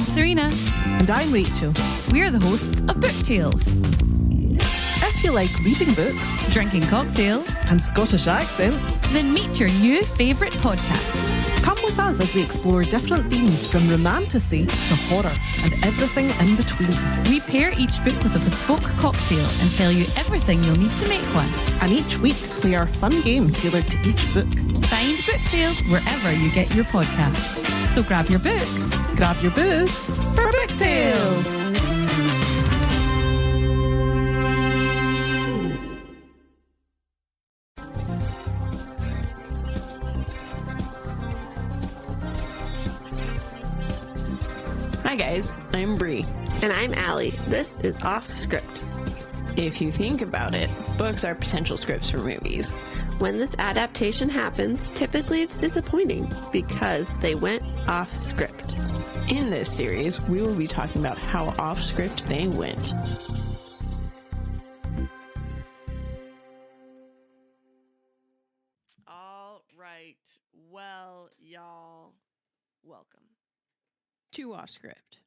Serena. And I'm Rachel. We're the hosts of Book Tales. If you like reading books, Drinking cocktails, and Scottish accents, then meet your new favourite podcast. come with us as we explore different themes from romantasy to horror and everything in between. We pair each book with a bespoke cocktail and tell you everything you'll need to make one. And each week play our fun game tailored to each book. Find Book Tales wherever you get your podcasts. So grab your book, Grab your booze for Book Tales. Hi guys, I'm Bri. And I'm Alli. This is Offscript. If you think about it, books are potential scripts for movies. When this adaptation happens, typically it's disappointing because they went off script. In this series, we will be talking about how off script they went. All right. Well, y'all, welcome. To off script.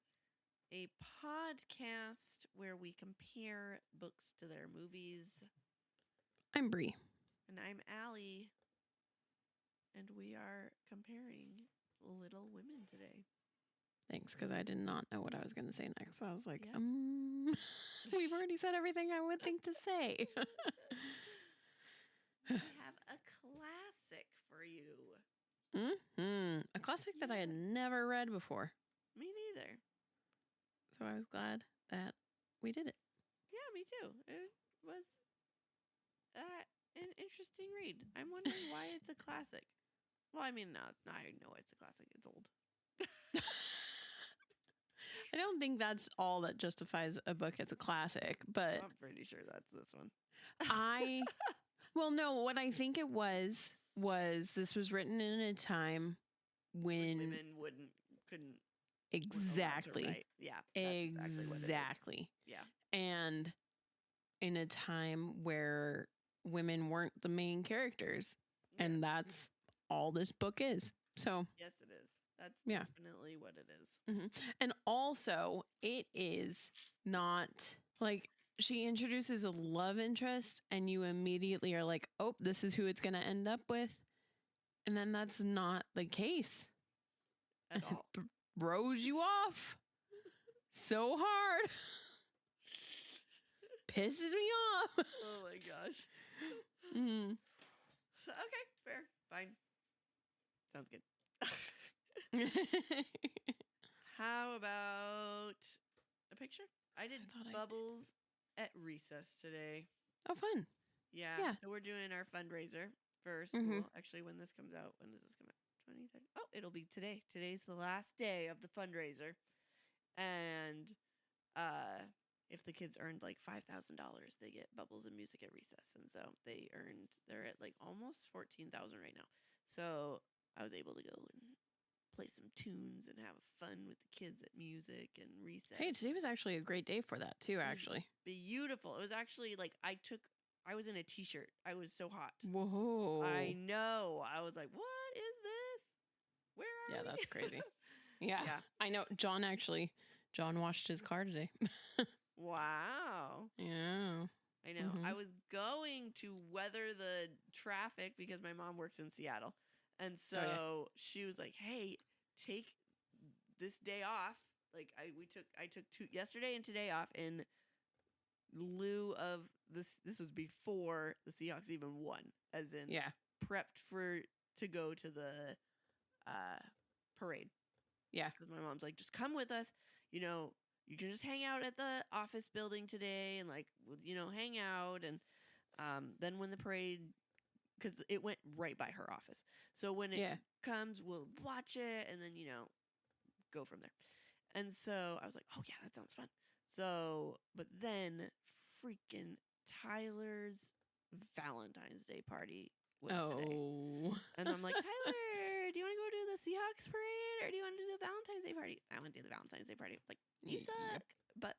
A podcast where we compare books to their movies. I'm Bri. And I'm Alli. And we are comparing Little Women today. Thanks, because I did not know what I was going to say next. So I was like, Yeah. we've already said everything I would think to say. We have a classic for you. A classic that I had never read before. Me neither. So I was glad that we did it. Yeah, me too. It was an interesting read. I'm wondering why it's a classic. Well, I mean, I know it's a classic. It's old. I don't think that's all that justifies a book as a classic, but I'm pretty sure that's this one. well, no, what I think it was this was written in a time when women couldn't exactly, write. Yeah, that's exactly what it is. exactly, Yeah, and in a time where women weren't the main characters, and that's all this book is. So yes, it is. That's Yeah. definitely what it is. And also, it is not like she introduces a love interest and you immediately are like, oh, this is who it's going to end up with. And then that's not the case. At all. It throws you off so hard. Pisses me off. Oh my gosh. Okay, fair, fine. Sounds good. How about a picture? I did bubbles at recess today. Oh, fun. Yeah. So we're doing our fundraiser for school. Actually, when this comes out, when does this come out? 23rd. Oh, it'll be today. Today's the last day of the fundraiser. And if the kids earned like $5,000, they get bubbles and music at recess. And so they're at like almost 14,000 right now. So I was able to go and play some tunes and have fun with the kids at music and recess. Hey, today was actually a great day for that too, actually. Beautiful. It was actually like I was in a t-shirt. I was so hot. Whoa. I know. I was like, what is this? Where are we? Yeah, that's crazy. Yeah. I know. John washed his car today. Wow. Yeah. I know. I was going to weather the traffic because my mom works in Seattle. And so she was like, "Hey, take this day off." Like I took yesterday and today off in lieu of this. This was before the Seahawks even won, as in prepped to go to the parade. Yeah, because my mom's like, "Just come with us. You know, you can just hang out at the office building today and hang out and then when the parade." Because it went right by her office. So when it comes, we'll watch it and then, go from there. And so I was like, oh, yeah, that sounds fun. So, but then freaking Tyler's Valentine's Day party was today. And I'm like, Tyler, do you want to go to the Seahawks parade or do you want to do the Valentine's Day party? I want to do the Valentine's Day party. Like, you suck. But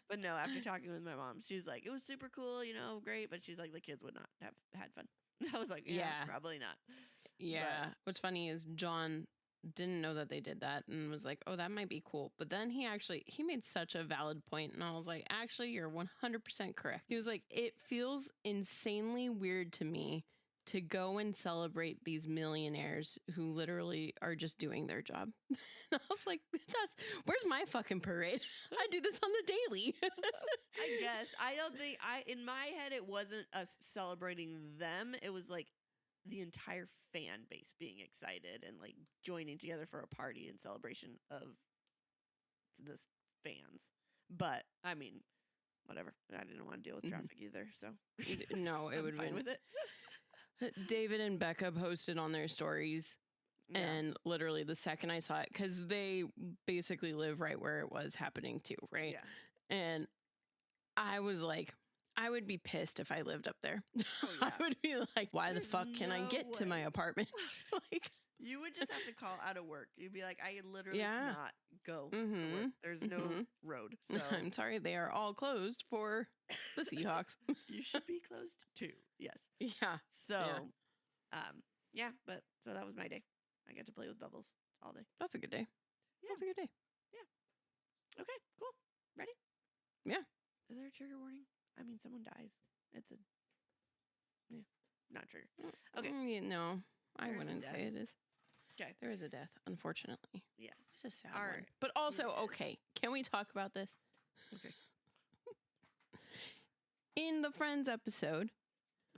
but no, after talking with my mom, she's like, it was super cool, great. But she's like, the kids would not have had fun. I was like, yeah. Probably not. Yeah. But what's funny is John didn't know that they did that and was like, oh, that might be cool. But then he made such a valid point, and I was like, actually, you're 100% correct. He was like, it feels insanely weird to me to go and celebrate these millionaires who literally are just doing their job. And I was like, where's my fucking parade? I do this on the daily. I guess. I don't think in my head, it wasn't us celebrating them. It was like the entire fan base being excited and like joining together for a party in celebration of the fans. But I mean, whatever. I didn't want to deal with traffic either. So no, it would fine be with it. David and Becca posted on their stories, and literally the second I saw it, because they basically live right where it was happening too, right? Yeah. And I was like, I would be pissed if I lived up there. Oh, yeah. I would be like, why the There's fuck can I no get to my way. apartment? Like, You would just have to call out of work. You'd be like, I literally Yeah. cannot go to work. There's no road. So I'm sorry, they are all closed for the Seahawks. you should be closed too. Yes. Yeah. So, but so that was my day. I got to play with bubbles all day. That's a good day. Yeah. That's a good day. Okay, cool. Ready? Yeah. Is there a trigger warning? I mean, someone dies. It's not trigger. Okay. No, I There's a wouldn't death. say it is. Okay. There is a death, unfortunately. Yes. It's a sad All one. right. But also, Yeah. okay, can we talk about this? Okay. In the Friends episode,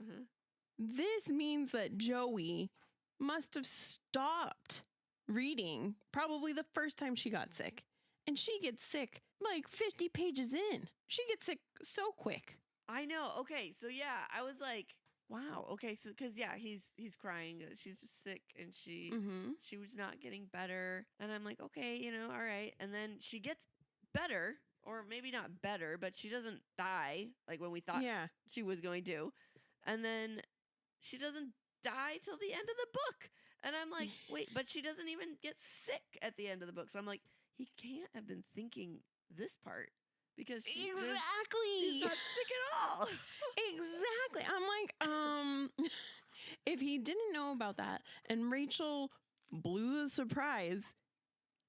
Mhm. this means that Joey must have stopped reading probably the first time she got sick. And she gets sick like 50 pages in. She gets sick so quick. I know. Okay, so yeah, I was like, wow. Okay, so because he's crying. She's just sick, and she was not getting better. And I'm like, okay, all right. And then she gets better, or maybe not better, but she doesn't die like when we thought Yeah. she was going to. And then she doesn't die till the end of the book. And I'm like, wait, but she doesn't even get sick at the end of the book. So I'm like, he can't have been thinking this part because she's Exactly. not sick at all. Exactly. I'm like, if he didn't know about that and Rachel blew the surprise,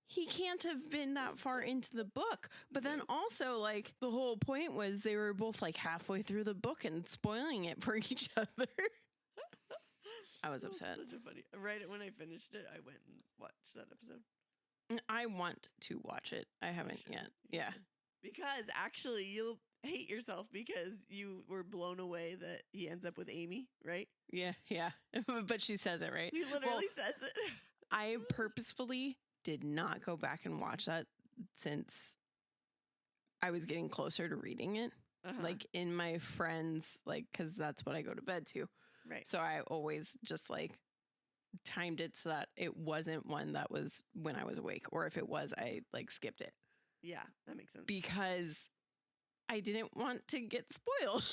he can't have been that far into the book. But then also, like, the whole point was they were both like halfway through the book and spoiling it for each other. I was upset. Such a funny. Right when I finished it, I went and watched that episode. I want to watch it. I haven't should. yet. You Yeah. should. Because actually, you'll hate yourself because you were blown away that he ends up with Amy, right? Yeah. Yeah. But she says it, right? He literally says it. I purposefully did not go back and watch that since I was getting closer to reading it. Uh-huh. Like in my friends, like, because that's what I go to bed to. Right. So I always just like timed it so that it wasn't one that was when I was awake, or if it was, I like skipped it Yeah, that makes sense. because I didn't want to get spoiled.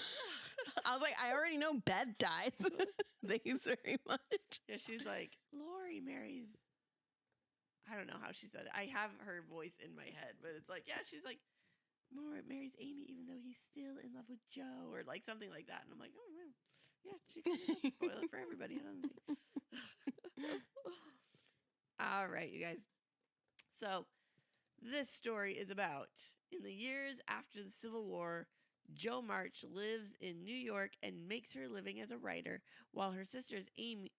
I was like, I already know Beth dies. Thanks very much. Yeah, she's like, Lori marries. I don't know how she said it. I have her voice in my head, but it's like, yeah, she's like, Laura marries Amy even though he's still in love with Joe, or like something like that. And I'm like, oh, well, yeah, she can spoil it for everybody. I don't think. All right, you guys. So this story is about in the years after the Civil War, Jo March lives in New York and makes her living as a writer while her sister Amy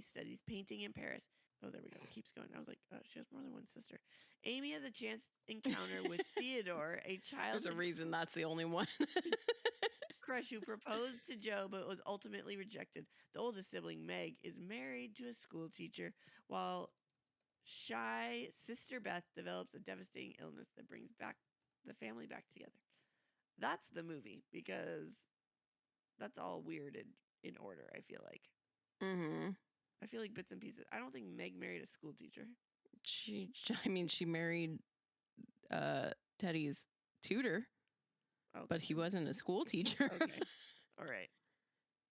studies painting in Paris. Oh, there we go. It keeps going. I was like, she has more than one sister. Amy has a chance encounter with Theodore, a There's a childhood reason that's the only one. crush who proposed to Joe but was ultimately rejected. The oldest sibling, Meg, is married to a school teacher, while shy sister Beth develops a devastating illness that brings back the family back together. That's the movie, because that's all weird in order, I feel like. Mm-hmm. I feel like bits and pieces. I don't think Meg married a school teacher. She married Teddy's tutor, Okay. but he wasn't a school teacher. Okay. All right.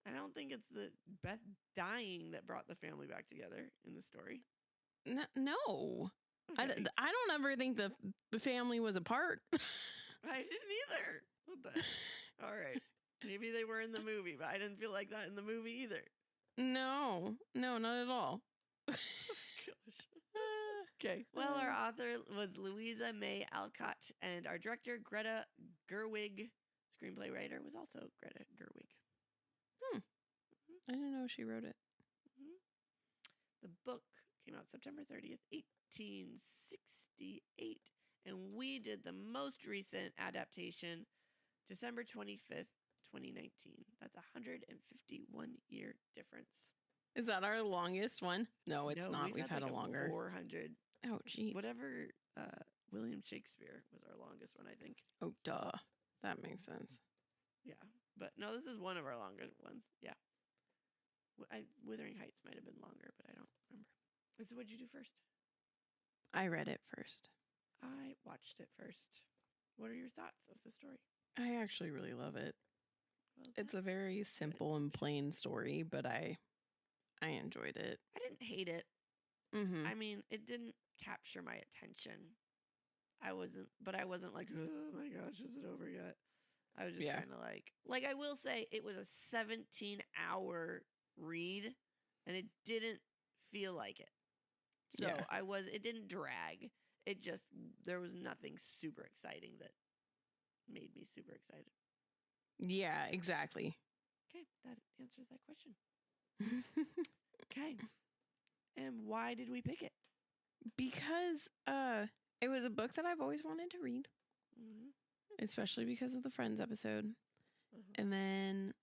I don't think it's the Beth dying that brought the family back together in the story. No. I Okay. don't ever think the family was apart. I didn't either. What the? All right. Maybe they were in the movie, but I didn't feel like that in the movie either. No, not at all. Gosh. Okay. Well, our author was Louisa May Alcott, and our director, Greta Gerwig. Screenplay writer was also Greta Gerwig. I didn't know she wrote it. The book came out September 30th, 1868, and we did the most recent adaptation, December 25th, 2019. That's a 151-year difference. Is that our longest one? No, it's not. We've had like a longer. 400. Oh, geez. Whatever. William Shakespeare was our longest one, I think. Oh, duh. That makes sense. Yeah, but no, this is one of our longer ones. Yeah. Wuthering Heights might have been longer, but I don't remember. So what'd you do first? I read it first. I watched it first. What are your thoughts of the story? I actually really love it. Well, It's a very simple and plain story, but I enjoyed it. I didn't hate it. Mm-hmm. I mean, it didn't capture my attention. I wasn't like, oh my gosh, is it over yet? I was just kind of like I will say it was a 17-hour read, and it didn't feel like it. So it didn't drag. It just, there was nothing super exciting that made me super excited. Yeah, exactly. Okay, that answers that question. Okay. And why did we pick it? Because it was a book that I've always wanted to read, especially because of the Friends episode. And then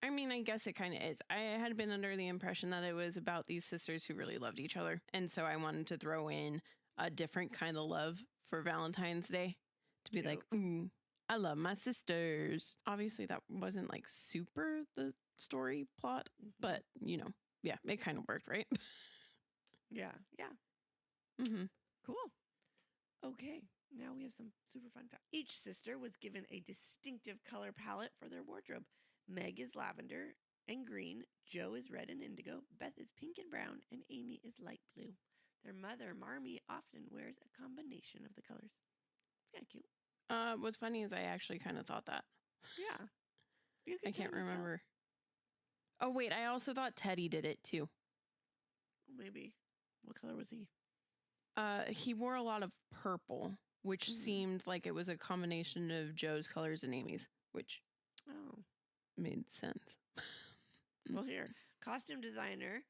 I mean, I guess it kind of is. I had been under the impression that it was about these sisters who really loved each other. And so I wanted to throw in a different kind of love for Valentine's Day to be like, ooh, I love my sisters. Obviously, that wasn't like super the story plot, but you know, yeah, it kind of worked, right? Yeah. Mm-hmm. Cool. Okay, now we have some super fun facts. Each sister was given a distinctive color palette for their wardrobe. Meg is lavender and green, Jo is red and indigo, Beth is pink and brown, and Amy is light blue. Their mother, Marmee, often wears a combination of the colors. It's kind of cute. What's funny is I actually kind of thought that. Yeah. I can't remember. Oh, wait, I also thought Teddy did it too. Maybe. What color was he? He wore a lot of purple, which seemed like it was a combination of Jo's colors and Amy's, which made sense. Well, here, costume designer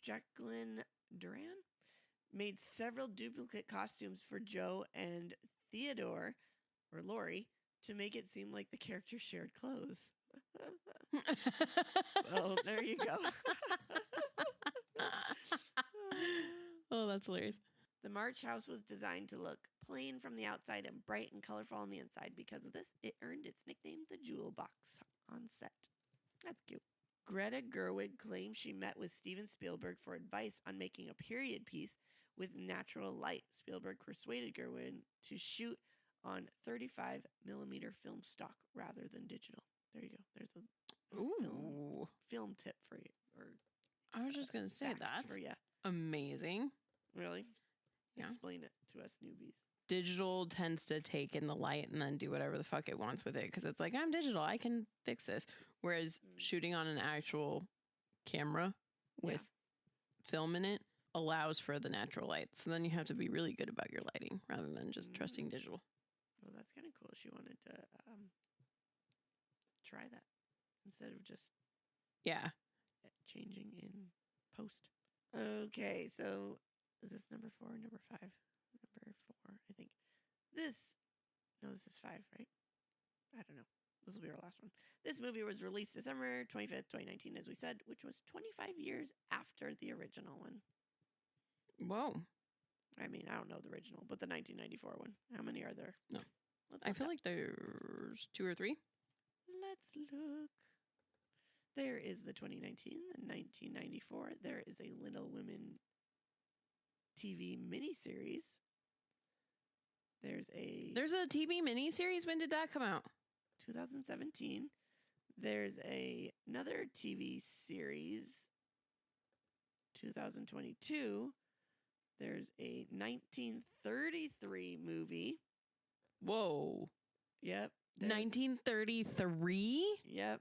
Jacqueline Duran made several duplicate costumes for Jo and Theodore, or Lori, to make it seem like the characters shared clothes. So there you go. Oh, that's hilarious. The March house was designed to look plain from the outside and bright and colorful on the inside. Because of this, it earned its nickname, the Jewel Box, on set. That's cute. Greta Gerwig claims she met with Steven Spielberg for advice on making a period piece with natural light. Spielberg persuaded Gerwig to shoot on 35 millimeter film stock rather than digital. There you go. There's a film tip for you. Or I was just going to say that's for you. Amazing. Really? Yeah. Explain it to us newbies. Digital tends to take in the light and then do whatever the fuck it wants with it because it's like, I'm digital, I can fix this. Whereas shooting on an actual camera with film in it allows for the natural light. So then you have to be really good about your lighting rather than just trusting digital. Well, that's kind of cool. She wanted to try that instead of just changing in post. Okay, so is this number 4 or number 5? Number 4, I think. This is 5, right? I don't know. This will be our last one. This movie was released December 25th, 2019, as we said, which was 25 years after the original one. Whoa. I mean, I don't know the original, but the 1994 one. How many are there? No. I feel like there's 2 or 3. Let's look. There is the 2019, the 1994. There is a Little Women TV miniseries. There's a TV miniseries. When did that come out? 2017. There's another TV series. 2022. There's a 1933 movie. Whoa. Yep. 1933? Yep.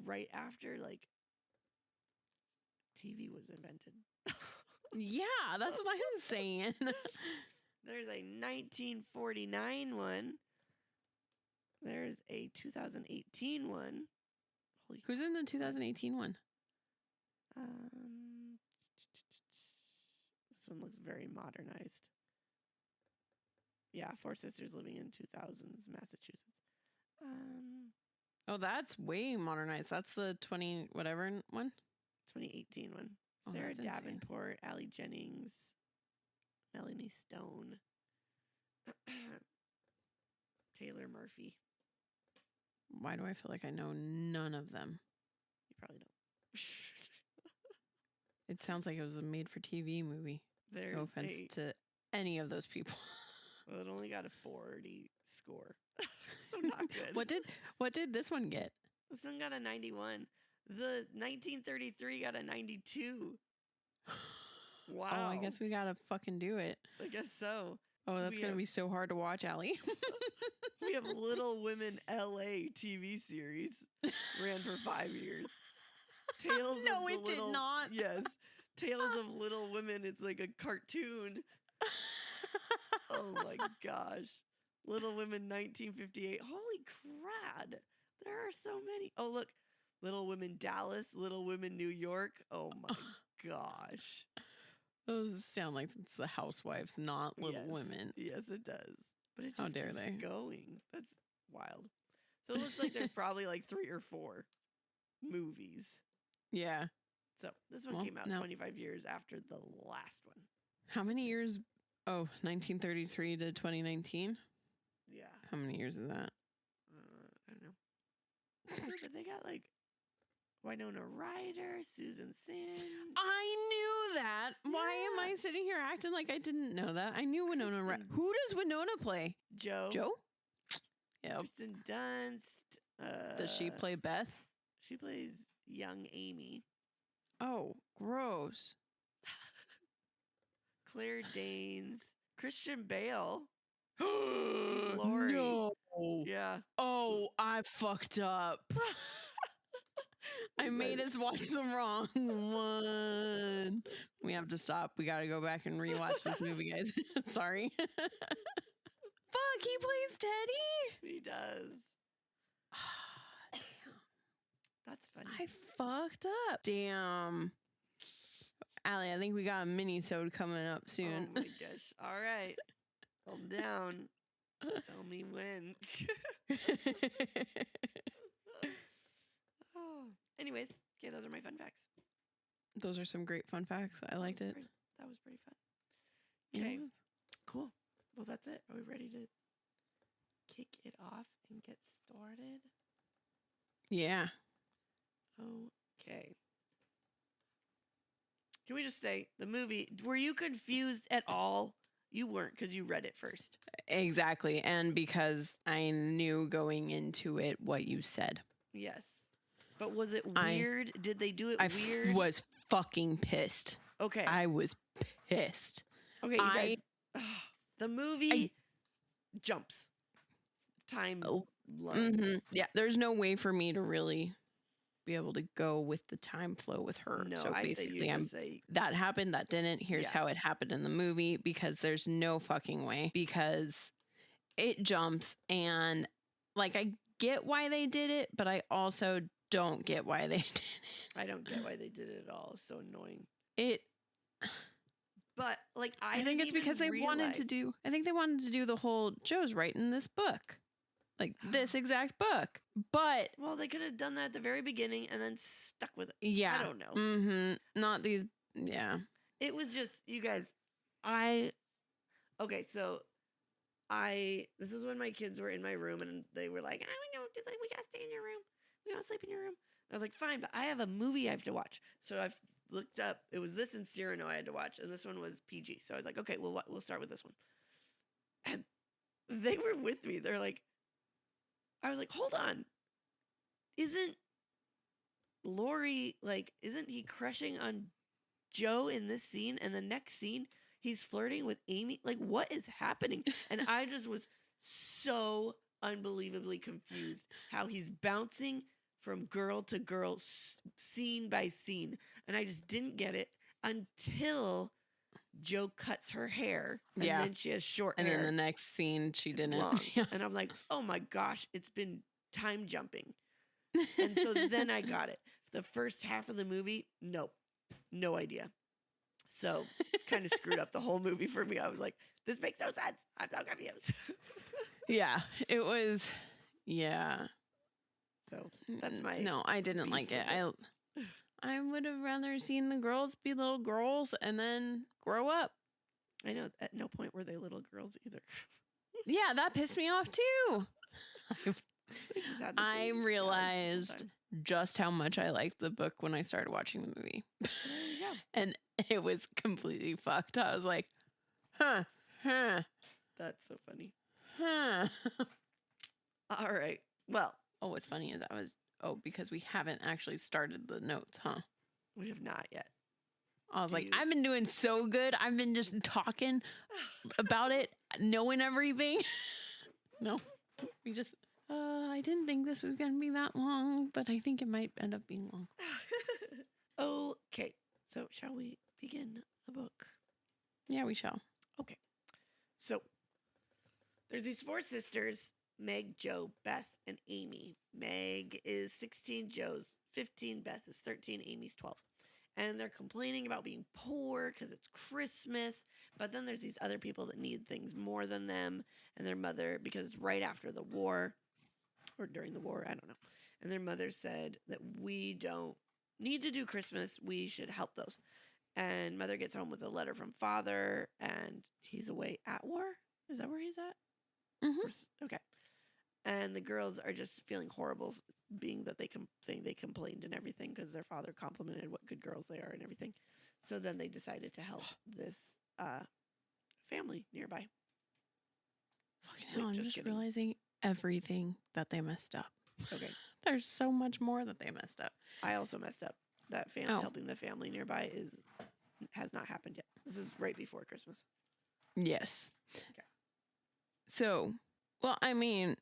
Right after, TV was invented. Yeah, that's what I'm saying. There's a 1949 one. There's a 2018 one. Holy Who's in the 2018 one? This one looks very modernized. Yeah, 4 sisters living in 2000s Massachusetts. Oh, that's way modernized. That's the 20 whatever one. 2018 one. Oh, Sarah that's insane. Davenport, Allie Jennings, Melanie Stone, Taylor Murphy. Why do I feel like I know none of them? You probably don't. It sounds like it was a made-for-TV movie. There's No offense to any of those people. Well, it only got a 40 score, so not good. What did this one get? This one got a 91. The 1933 got a 92. Wow. Oh, I guess we gotta fucking do it. I guess so. Oh, that's gonna be so hard to watch, Allie. We have Little Women LA TV series. Ran for 5 years. Tales No, of the it did Little, not. Yes. Tales of Little Women. It's like a cartoon. Oh my gosh. Little Women 1958. Holy crap. There are so many. Oh, look. Little Women Dallas, Little Women New York. Oh my gosh. Those sound like it's the Housewives, not Little Yes. Women. Yes, it does. But it just How dare keeps they? going. That's wild. So it looks like there's probably like 3 or 4 movies. Yeah. So this one Well, came out no. 25 years after the last one. How many years? Oh, 1933 to 2019. Yeah. How many years is that? I don't know. But they got like Winona Ryder, Susan Sand. I knew that. Why am I sitting here acting like I didn't know that? I knew Winona. Who does Winona play? Joe. Yep. Kristen Dunst. Does she play Beth? She plays young Amy. Oh, gross. Claire Danes. Christian Bale. Lori. No. Yeah. Oh, I fucked up. I made us watch the wrong one. We have to stop. We got to go back and rewatch this movie, guys. Sorry. Fuck, he plays Teddy? He does. Damn. That's funny. I fucked up. Damn. Allie, I think we got a mini-sode coming up soon. Oh my gosh. All right. Calm down. Tell me when. Oh. Anyways, okay, those are my fun facts. Those are some great fun facts. I liked it. That was pretty fun. Okay, Yeah. cool. Well, that's it. Are we ready to kick it off and get started? Yeah. Okay. Can we just say the movie, were you confused at all? You weren't because you read it first. Exactly. And because I knew going into it what you said. Yes. But was it weird? Did they do it I weird? was fucking pissed. Okay. I was pissed. Okay, you guys. The movie jumps. Time line. Yeah, there's no way for me to really be able to go with the time flow with her. No, so I basically, say you just say that happened, that didn't. Here's how it happened in the movie, because there's no fucking way. Because it jumps, and like I get why they did it, but I also don't get why they did it. I don't get why they did it at all. It's so annoying. But like I think it's because they wanted to do. I think they wanted to do the whole Joe's writing this book, like this exact book. But well, they could have done that at the very beginning and then stuck with it. Yeah, I don't know. Not these. Yeah, it was just you guys. Okay, so this is when my kids were in my room and they were like, "I know, just like we gotta stay in your room. We don't sleep in your room." I was like, "Fine, but I have a movie I have to watch." So I've looked up. It was this and Cyrano I had to watch, and this one was PG. So I was like, "Okay, we'll start with this one." And they were with me. They're like, I was like, "Hold on, isn't Lori isn't he crushing on Joe in this scene? And the next scene, he's flirting with Amy. Like, what is happening?" And I just was so unbelievably confused how he's bouncing from girl to girl, scene by scene. And I just didn't get it until Jo cuts her hair. And then she has short And hair. then the next scene, she It's didn't. long. And I'm like, oh my gosh, it's been time jumping. And so then I got it. The first half of the movie, nope, no idea. So kind of screwed up the whole movie for me. I was like, this makes no sense. I'm so confused. Yeah, it was. Yeah. So that's my. No, I didn't beef like it. with I would have rather seen the girls be little girls and then grow up. I know at no point were they little girls either. Yeah, that pissed me off too. They just had the I same guys the whole realized time. just how much I liked the book when I started watching the movie. There you go. And it was completely fucked. I was like, huh. That's so funny. Oh, All right. Well, what's funny is because we haven't actually started the notes, huh? we have not yet. I was Do like, you- I've been doing so good. I've been just talking about it, knowing everything. No, we just, I didn't think this was going to be that long, but I think it might end up being long. Okay. So shall we begin the book? Yeah, we shall. So there's these 4 sisters, Meg, Jo, Beth, and Amy. Meg is 16, Jo's 15, Beth is 13, Amy's 12. And they're complaining about being poor because it's Christmas. But then there's these other people that need things more than them. And their mother, because it's right after the war, or during the war, I don't know. And their mother said that we don't need to do Christmas. We should help those. And mother gets home with a letter from father, and he's away at war. Is that where he's at? Mhm. Okay. And the girls are just feeling horrible, being that saying they complained and everything because their father complimented what good girls they are and everything. So then they decided to help this family nearby. Fucking Wait, hell, I'm just just kidding. realizing everything that they messed up. Okay. There's so much more that they messed up. I also messed up. That family Oh. helping the family nearby has not happened yet. This is right before Christmas. Yes. Okay. So, well, I mean,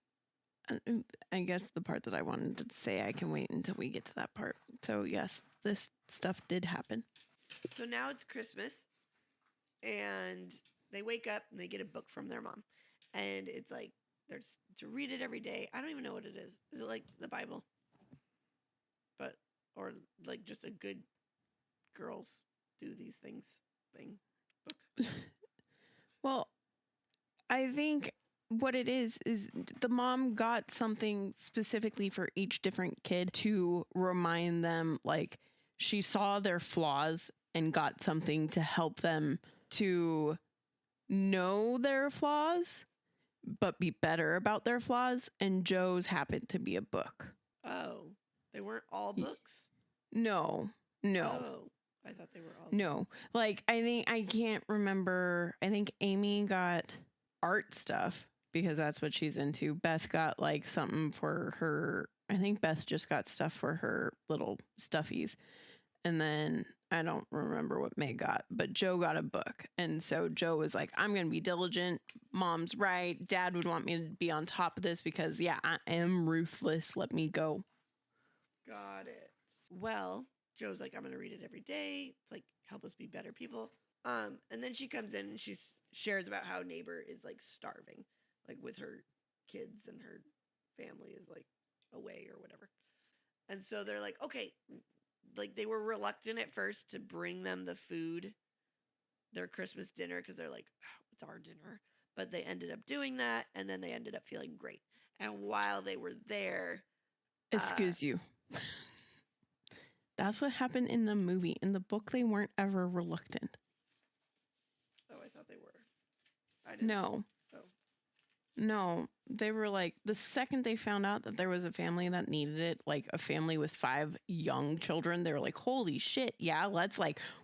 I guess the part that I wanted to say, I can wait until we get to that part. So, yes, this stuff did happen. So now it's Christmas, and they wake up and they get a book from their mom, and it's like they're to read it every day. I don't even know what it is. Is it like the Bible? Or like just a good girls do these things thing book? Well, I think what it is the mom got something specifically for each different kid to remind them, like, she saw their flaws and got something to help them to know their flaws, but be better about their flaws. And Joe's happened to be a book. Oh, they weren't all books? No. Oh, I thought they were all No. books. Like, I can't remember. I think Amy got art stuff because that's what she's into. Beth got like something for her. I think Beth just got stuff for her little stuffies. And then I don't remember what May got, but Joe got a book. And so Joe was like, I'm going to be diligent. Mom's right. Dad would want me to be on top of this because, yeah, I am ruthless. Let me go. Got it. Well, Joe's like, I'm going to read it every day. It's like, help us be better people. And then she comes in and she shares about how neighbor is like starving, like with her kids and her family is like away or whatever. And so they're like, okay, like they were reluctant at first to bring them the food, their Christmas dinner, because they're like, oh, it's our dinner. But they ended up doing that, and then they ended up feeling great. And while they were there, Excuse you. That's what happened in the movie. In the book, they weren't ever reluctant. oh, I thought they were. I didn't. No. Oh. No, they were like, the second they found out that there was a family that needed it, like a family with 5 young children, they were like, holy shit, yeah,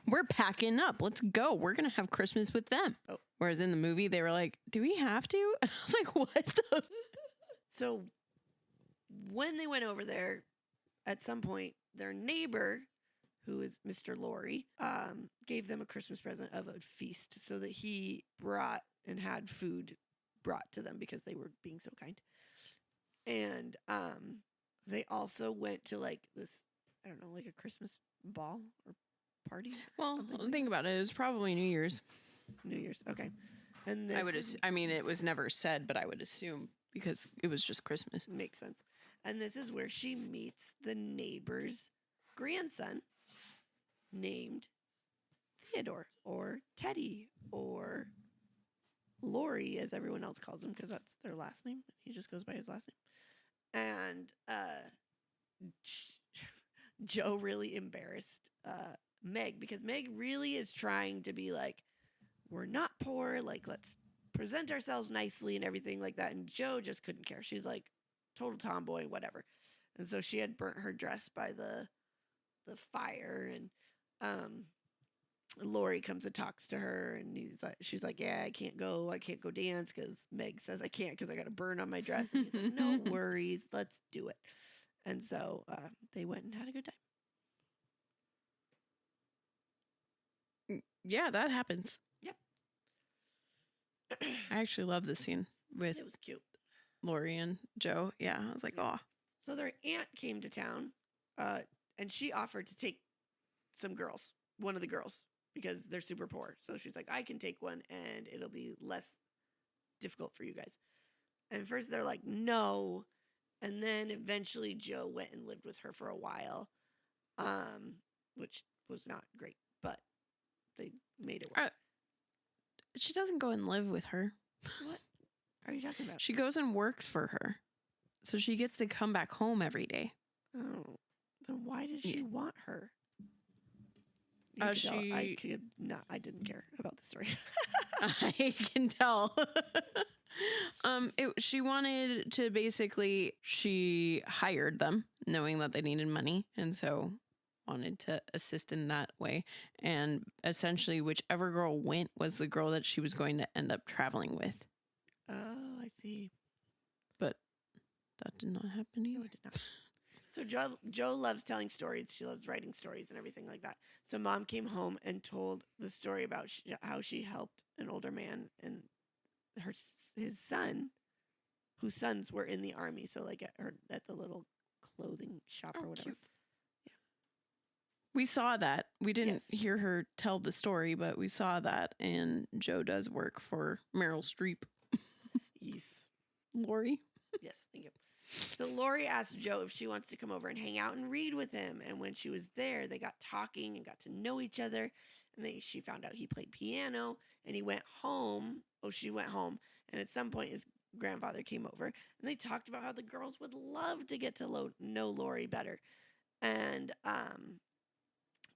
we're packing up. Let's go. We're going to have Christmas with them. Oh. Whereas in the movie, they were like, do we have to? And I was like, what the? So when they went over there, at some point, their neighbor, who is Mr. Laurie, gave them a Christmas present of a feast so that he brought and had food brought to them because they were being so kind. And they also went to like this, I don't know, like a Christmas ball or party. Or something like think about it. It was probably New Year's. New Year's. Okay. And this I mean, it was never said, but I would assume because it was just Christmas. makes sense. And this is where she meets the neighbor's grandson named Theodore or Teddy or Lori, as everyone else calls him, because that's their last name. He just goes by his last name. And Joe really embarrassed Meg, because Meg really is trying to be like, we're not poor, like let's present ourselves nicely and everything like that. And Joe just couldn't care. She's like total tomboy, whatever. And so she had burnt her dress by the fire, and Lori comes and talks to her, and she's like, yeah, I can't go dance because Meg says I can't because I got a burn on my dress. And he's like, no worries, let's do it. And so they went and had a good time. Yeah, that happens. Yep. I actually love this scene with It was cute. Lori and Joe. Yeah, I was like, oh. So their aunt came to town, and she offered to take one of the girls, because they're super poor. So she's like, I can take one and it'll be less difficult for you guys. And first they're like, no. And then eventually Joe went and lived with her for a while, which was not great, but they made it work. She doesn't go and live with her. What are you talking about? She goes and works for her. So she gets to come back home every day. Oh, then why did she want her? I didn't care about the story. I can tell. She wanted to she hired them knowing that they needed money. And so wanted to assist in that way. And essentially whichever girl went was the girl that she was going to end up traveling with. Oh, I see. But that did not happen either. No, it did not. So Joe loves telling stories. She loves writing stories and everything like that. So Mom came home and told the story about how she helped an older man and his son, whose sons were in the army. So like at the little clothing shop or whatever. Cute. Yeah. We saw that. We didn't hear her tell the story, but we saw that. And Joe does work for Meryl Streep. Yes. Lori. Yes, thank you. So Lori asked Joe if she wants to come over and hang out and read with him. And when she was there, they got talking and got to know each other. And she found out he played piano, and he went home. Oh, she went home. And at some point, his grandfather came over, and they talked about how the girls would love to get to know Lori better. And,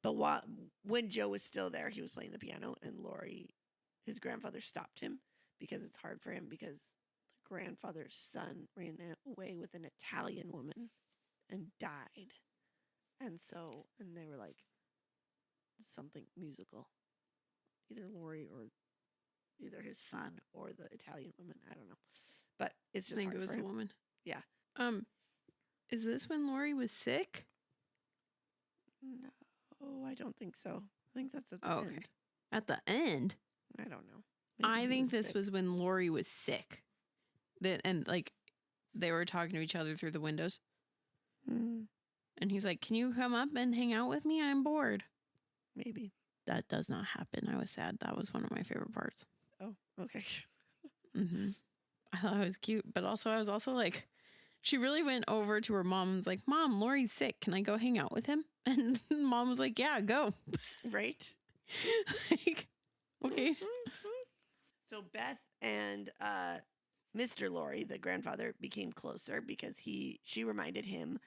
but when Joe was still there, he was playing the piano, and his grandfather stopped him because it's hard for him because grandfather's son ran away with an Italian woman and died. And they were like, something musical. Either Lori or either his son or the Italian woman. I don't know. But it's just I think hard it was for the him. woman. Yeah. Is this when Lori was sick? No, I don't think so. I think that's at the Okay. end. At the end? I don't know. I Maybe he think was this sick. was when Lori was sick. And they were talking to each other through the windows. Mm, And he's like, can you come up and hang out with me? I'm bored. maybe. That does not happen. I was sad. That was one of my favorite parts. Oh, okay. I thought it was cute. But also, I was also like, she really went over to her mom and was like, Mom, Lori's sick. Can I go hang out with him? And Mom was like, yeah, go. Right? Like, okay. So Beth and Mr. Lori, the grandfather, became closer because she reminded him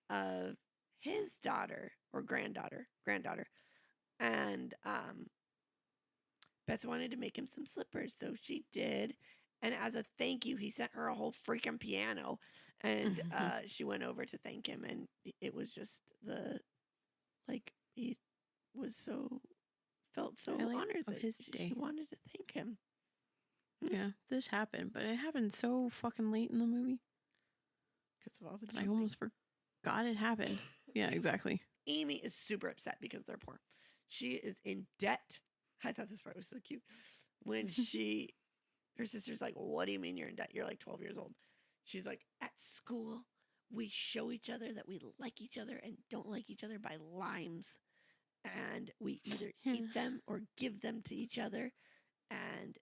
of his daughter or granddaughter. And Beth wanted to make him some slippers, so she did. And as a thank you, he sent her a whole freaking piano. And she went over to thank him, and it was just he felt so honored of that his she day. wanted to thank him. Yeah, this happened, but it happened so fucking late in the movie. Because of all the I almost forgot it happened. Yeah, exactly. Amy is super upset because they're poor. She is in debt. I thought this part was so cute. When her sister's like, well, what do you mean you're in debt? You're like 12 years old. She's like, at school, we show each other that we like each other and don't like each other by limes. And we either eat them or give them to each other. And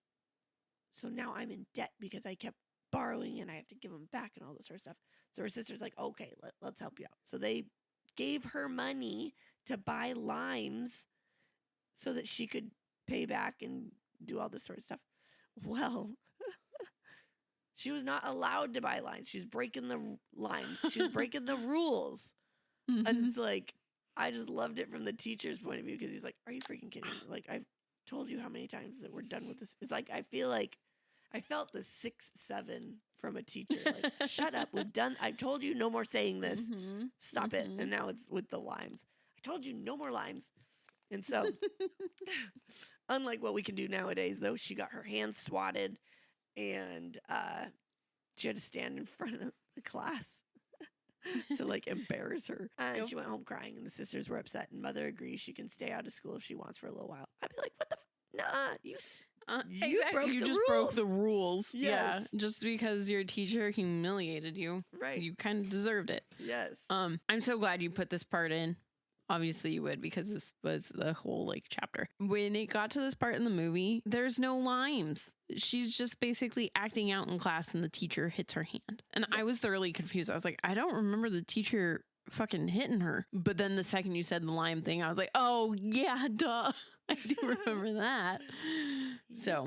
so now I'm in debt because I kept borrowing and I have to give them back and all this sort of stuff. So her sister's like, okay, let's help you out. So they gave her money to buy limes so that she could pay back and do all this sort of stuff. Well, she was not allowed to buy limes. She's breaking the limes. She's breaking the rules. And it's like, I just loved it from the teacher's point of view because he's like, are you freaking kidding me? Like, I've told you how many times that we're done with this. It's like, I feel like I felt the 6-7 from a teacher. Like, shut up. We've done. I told you no more saying this. Stop it. And now it's with the limes. I told you no more limes. And so, unlike what we can do nowadays, though, she got her hands swatted and she had to stand in front of the class to like embarrass her. And she went home crying, and the sisters were upset. And mother agrees she can stay out of school if she wants for a little while. I'd be like, what the? Nah, you exactly. You just broke the rules. Yes. Yeah, just because your teacher humiliated you, right? You kind of deserved it. Yes. I'm so glad you put this part in. Obviously you would, because this was the whole like chapter. When it got to this part in the movie, there's no limes. She's just basically acting out in class and the teacher hits her hand. And I was thoroughly confused. I was like, I don't remember the teacher fucking hitting her. But then the second you said the lime thing, I was like, oh yeah, duh. I do remember that. So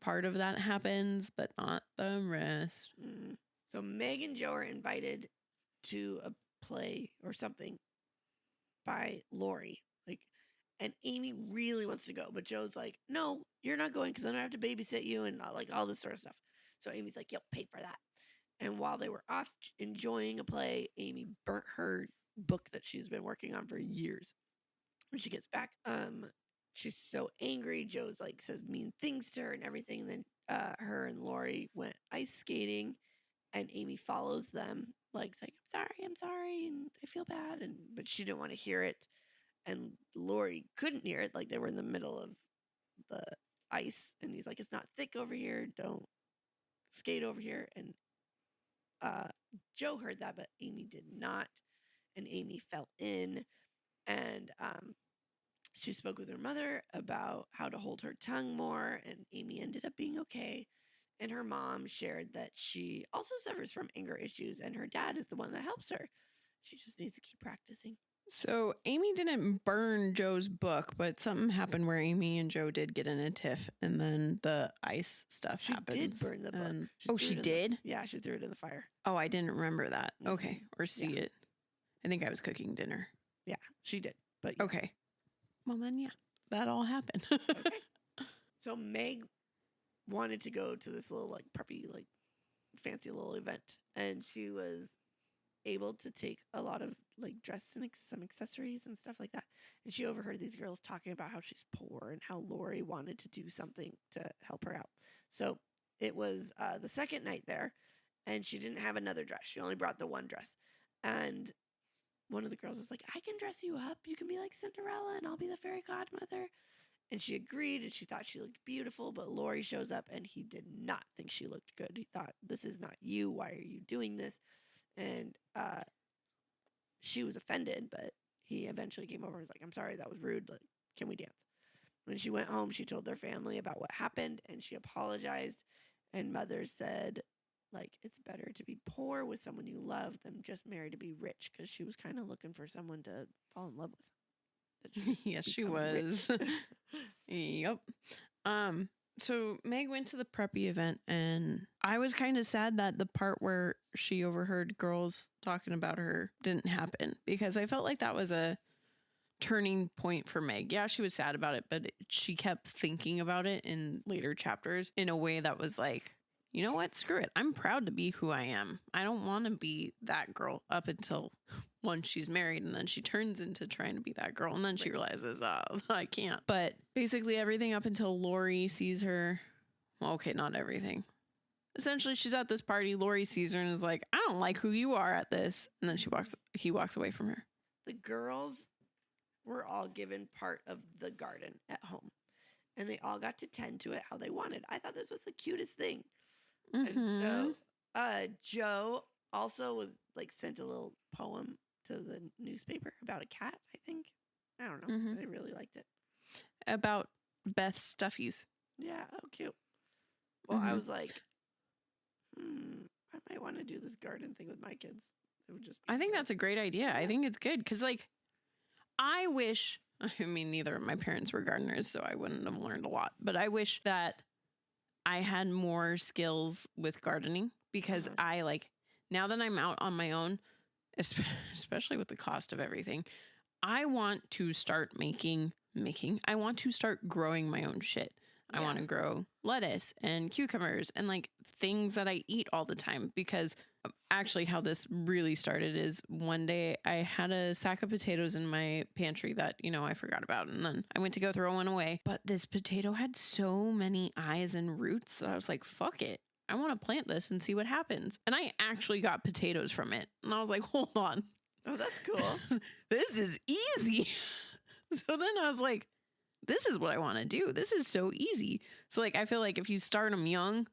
part of that happens, but not the rest. So Meg and Joe are invited to a play or something by Lori, like, and Amy really wants to go, but Joe's like, no, you're not going because then I have to babysit you and like all this sort of stuff. So Amy's like, yep, pay for that. And while they were off enjoying a play, Amy burnt her book that she's been working on for years. When she gets back, she's so angry. Joe's like says mean things to her and everything. And then her and Lori went ice skating, and Amy follows them. Like, it's like, I'm sorry, and I feel bad, but she didn't want to hear it, and Lori couldn't hear it. Like, they were in the middle of the ice, and he's like, it's not thick over here. Don't skate over here. And Joe heard that, but Amy did not, and Amy fell in, and she spoke with her mother about how to hold her tongue more, and Amy ended up being okay. And her mom shared that she also suffers from anger issues, and her dad is the one that helps her. She just needs to keep practicing. So Amy didn't burn Joe's book, but something happened where Amy and Joe did get in a tiff, and then the ice stuff happens. She did burn the book. She did? Yeah, she threw it in the fire. Oh, I didn't remember that. Okay. Or see Yeah. it. I think I was cooking dinner. Yeah, she did. But yes. Okay. Well, then, yeah, that all happened. Okay. So Meg wanted to go to this little like preppy, like fancy little event, and she was able to take a lot of like dress and some accessories and stuff like that. And she overheard these girls talking about how she's poor and how Lori wanted to do something to help her out. So it was the second night there, and she didn't have another dress. She only brought the one dress. And one of the girls was like, I can dress you up. You can be like Cinderella and I'll be the fairy godmother. And she agreed, and she thought she looked beautiful, but Lori shows up and he did not think she looked good. He thought, this is not you. Why are you doing this? And she was offended, but he eventually came over and was like, I'm sorry, that was rude. Like, can we dance? When she went home, she told their family about what happened, and she apologized. And mother said, like, it's better to be poor with someone you love than just marry to be rich, because she was kind of looking for someone to fall in love with. Yes, she was. Yep. So Meg went to the preppy event, and I was kind of sad that the part where she overheard girls talking about her didn't happen, because I felt like that was a turning point for Meg. Yeah, she was sad about it, but she kept thinking about it in later chapters in a way that was like, you know what? Screw it. I'm proud to be who I am. I don't want to be that girl up until once she's married, and then she turns into trying to be that girl, and then she realizes, I can't. But basically everything up until Lori sees her. Well, okay, not everything. Essentially, she's at this party. Lori sees her and is like, I don't like who you are at this. And then he walks away from her. The girls were all given part of the garden at home, and they all got to tend to it how they wanted. I thought this was the cutest thing. And so Joe also was like sent a little poem to the newspaper about a cat, I think. I don't know. Mhm. They really liked it. About Beth's stuffies. Yeah, oh cute. Well, I Mhm. was like, I might want to do this garden thing with my kids. It would just be I think so- that's a great idea. I think it's good because, like, I wish, I mean, neither of my parents were gardeners, so I wouldn't have learned a lot, but I wish that I had more skills with gardening because Uh-huh. I, like, now that I'm out on my own, especially with the cost of everything, I want to start I want to start growing my own shit. I Yeah. want to grow lettuce and cucumbers and like things that I eat all the time because actually how this really started is one day I had a sack of potatoes in my pantry that, I forgot about. And then I went to go throw one away. But this potato had so many eyes and roots that I was like, fuck it. I want to plant this and see what happens. And I actually got potatoes from it. And I was like, hold on. Oh, that's cool. This is easy. So then I was like, this is what I want to do. This is so easy. So like, I feel like if you start them young,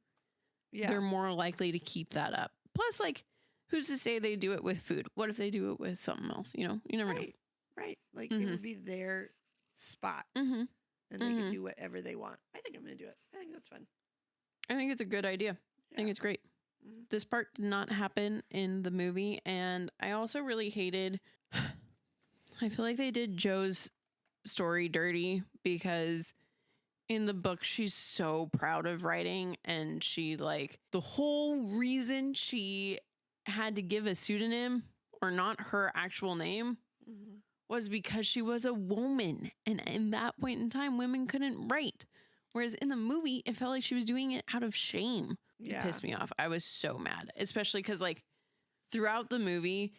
Yeah. they're more likely to keep that up. Plus, like, who's to say they do it with food? What if they do it with something else? You never know. Right. Like it Mhm. would be their spot Mm-hmm. and they Mhm. could do whatever they want. I think I'm going to do it. I think that's fun. I think it's a good idea. I think Yeah. it's great. Mhm. This part did not happen in the movie. And I also really hated, I feel like they did Joe's story dirty because in the book, she's so proud of writing. And she, like, the whole reason she had to give a pseudonym or not her actual name Mhm. was because she was a woman. And in that point in time, women couldn't write. Whereas in the movie, it felt like she was doing it out of shame. It Yeah. pissed me off. I was so mad, especially because, like, throughout the movie,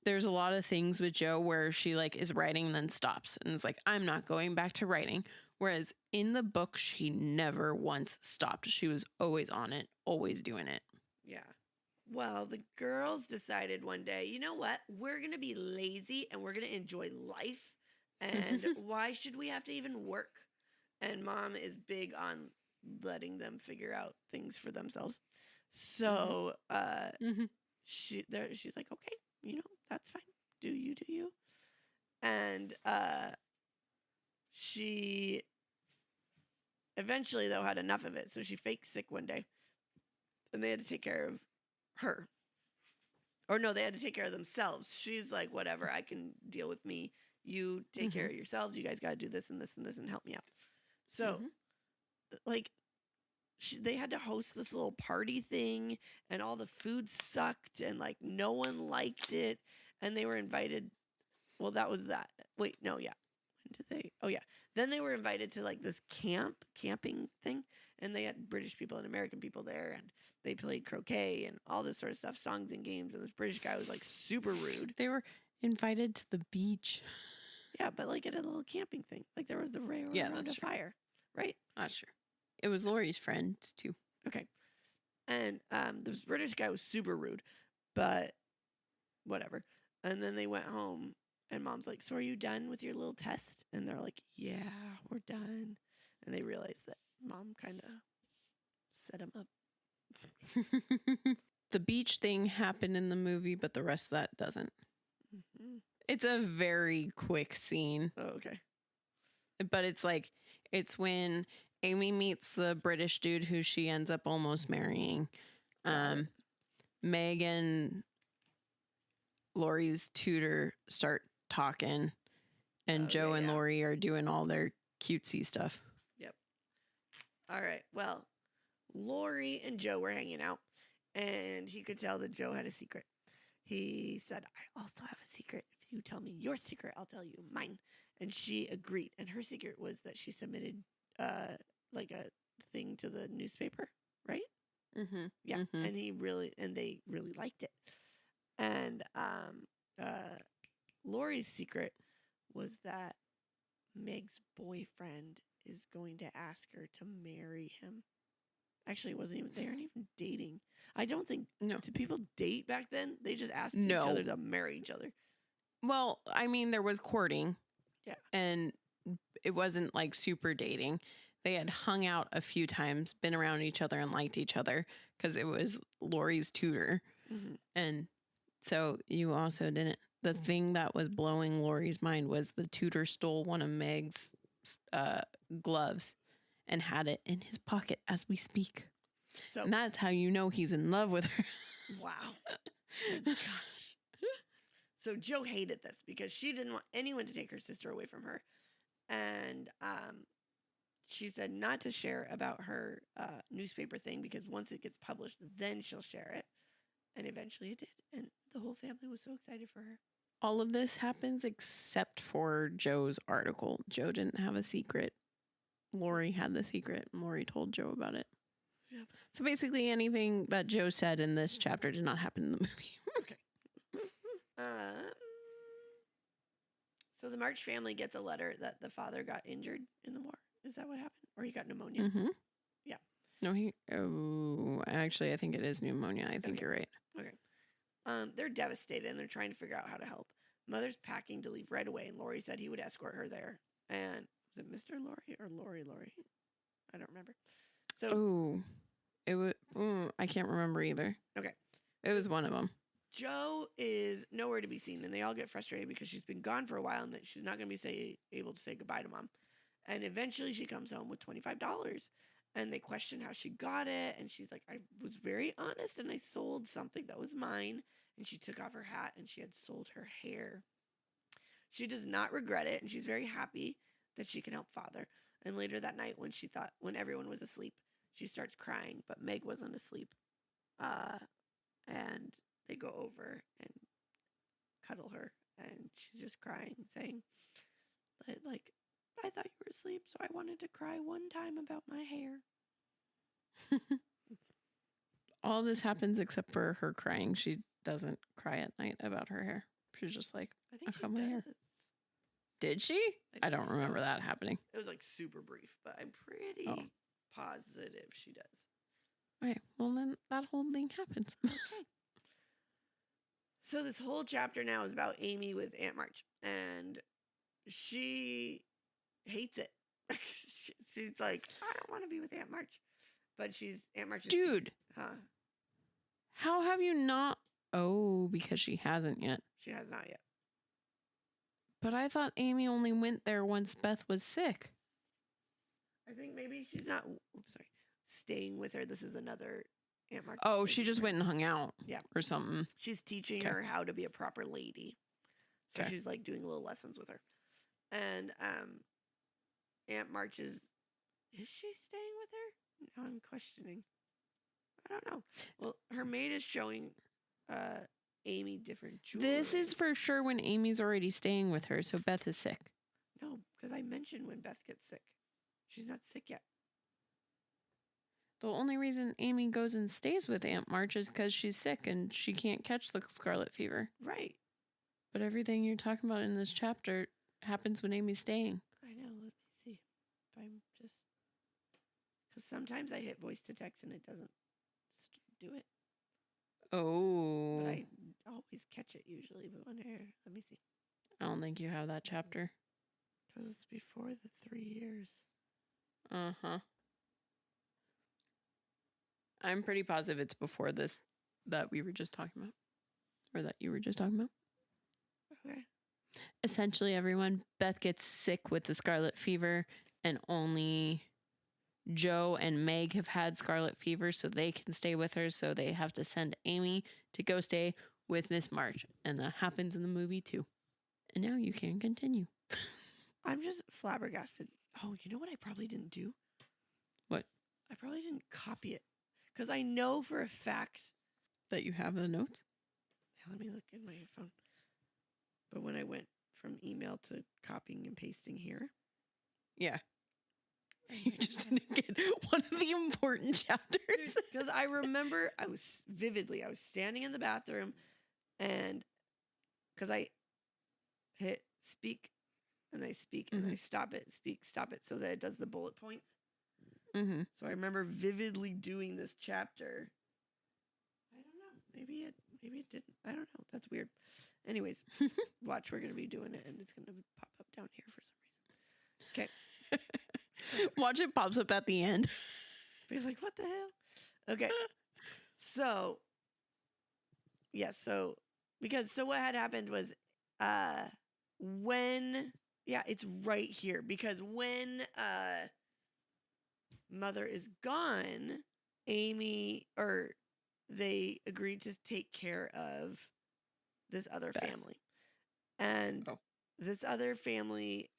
there's a lot of things with Joe where she, like, is writing and then stops. And it's like, I'm not going back to writing. Whereas in the book, she never once stopped. She was always on it, always doing it. Yeah. Well, the girls decided one day, you know what? We're going to be lazy and we're going to enjoy life. And why should we have to even work? And mom is big on letting them figure out things for themselves. So Mhm. she's like, okay, that's fine. Do you? And she eventually, though, had enough of it. So she faked sick one day. And they had to take care of her. Or no, they had to take care of themselves. She's like, whatever, I can deal with me. You take care of yourselves. You guys got to do this and this and this and help me out. So, like, they had to host this little party thing, and all the food sucked, and like no one liked it. And they were invited. Well, that was that. Wait, no, yeah. When did they? Oh, yeah. Then they were invited to like this camping thing, and they had British people and American people there, and they played croquet and all this sort of stuff, songs and games. And this British guy was like super rude. They were invited to the beach. Yeah, but like at a little camping thing, like there was the railroad Yeah, around that's a true. fire, right? That's true. It was Lori's friends too. Okay. And this British guy was super rude, but whatever. And then they went home, and mom's like, so are you done with your little test? And they're like, yeah, we're done. And they realized that mom kind of set him up. The beach thing happened in the movie, but the rest of that doesn't. Mm-hmm. It's a very quick scene, Oh, okay. but it's when Amy meets the British dude who she ends up almost marrying. Got it. Meg and Lori's tutor start talking, and Oh, Joe and yeah. Lori are doing all their cutesy stuff. Yep. All right. Well, Lori and Joe were hanging out, and he could tell that Joe had a secret. He said, I also have a secret. If you tell me your secret, I'll tell you mine. And she agreed. And her secret was that she submitted like a thing to the newspaper, right? Mm-hmm. Yeah. Mhm. And they really liked it. And Lori's secret was that Meg's boyfriend is going to ask her to marry him. Actually, they aren't even dating. I don't think, No. did people date back then? They just asked each No. other to marry each other. Well, I mean, there was courting. Yeah. And it wasn't like super dating. They had hung out a few times, been around each other and liked each other because it was Lori's tutor. Mm-hmm. And So you also didn't. The thing that was blowing Lori's mind was the tutor stole one of Meg's gloves and had it in his pocket as we speak. So And that's how you know he's in love with her. wow. Gosh. So Jo hated this because she didn't want anyone to take her sister away from her. And she said not to share about her newspaper thing because once it gets published, then she'll share it. And eventually it did. And the whole family was so excited for her. All of this happens except for Jo's article. Jo didn't have a secret. Lori had the secret. And Lori told Jo about it. Yep. So basically anything that Jo said in this chapter did not happen in the movie. Okay. So the March family gets a letter that the father got injured in the war. Is that what happened? Or he got pneumonia? Mm-hmm. Yeah. No, actually, I think it is pneumonia. I think you're right. Okay. They're devastated and they're trying to figure out how to help. Mother's packing to leave right away, and Lori said he would escort her there. And was it Mr. Lori or Lori? I don't remember. So it was. I can't remember either. Okay. It was one of them. Jo is nowhere to be seen, and they all get frustrated because she's been gone for a while and that she's not going to be able to say goodbye to Mom. And eventually she comes home with $25, and they question how she got it. And she's like, I was very honest, and I sold something that was mine. And she took off her hat, and she had sold her hair. She does not regret it, and she's very happy that she can help Father. And later that night, when everyone was asleep, she starts crying, but Meg wasn't asleep. And they go over and cuddle her, and she's just crying, saying, like, I thought you were asleep, so I wanted to cry one time about my hair. All this happens except for her crying. She doesn't cry at night about her hair. She's just like, I think I she got my hair. does. Did she? I don't so. remember that happening. It was like super brief, but I'm pretty positive she does. All right. Well, then that whole thing happens. Okay. So this whole chapter now is about Amy with Aunt March, and she hates it. She's like, I don't want to be with Aunt March, but Aunt March. Dude, huh? How have you not? Oh, because she hasn't yet. She has not yet. But I thought Amy only went there once Beth was sick. I think maybe she's not. Staying with her. This is another Aunt March. Oh, she just went and hung out. Yeah, or something. She's teaching her how to be a proper lady. So she's like doing little lessons with her. And Aunt March is she staying with her? Now I'm questioning. I don't know. Well, her maid is showing Amy different jewelry. This is for sure when Amy's already staying with her, so Beth is sick. No, because I mentioned when Beth gets sick. She's not sick yet. The only reason Amy goes and stays with Aunt March is because she's sick and she can't catch the scarlet fever. Right. But everything you're talking about in this chapter happens when Amy's staying. I know. Let me see. If I'm just... Because sometimes I hit voice to text and it doesn't do it. Oh. But I always catch it usually. But let me see. I don't think you have that chapter. Because it's before the 3 years. Uh-huh. I'm pretty positive it's before this that we were just talking about. Or that you were just talking about. Okay. Essentially, everyone, Beth gets sick with the scarlet fever, and only Jo and Meg have had scarlet fever, so they can stay with her. So they have to send Amy to go stay with Miss March. And that happens in the movie, too. And now you can continue. I'm just flabbergasted. Oh, you know what I probably didn't do? What? I probably didn't copy it. Because I know for a fact that you have the notes? Let me look in my phone. But when I went from email to copying and pasting here. Yeah. You just didn't get one of the important chapters. Because I remember I was standing in the bathroom and because I hit speak and I speak and I stop it, speak, stop it so that it does the bullet points. Mm-hmm. So I remember vividly doing this chapter. I don't know. Maybe it didn't. I don't know. That's weird. Anyways, watch. We're going to be doing it and it's going to pop up down here for some reason. Okay. Watch it pops up at the end. Be like, what the hell? Okay. So, yeah. So because so what had happened was it's right here, because when Mother is gone, they agreed to take care of this other Beth. family. And this other family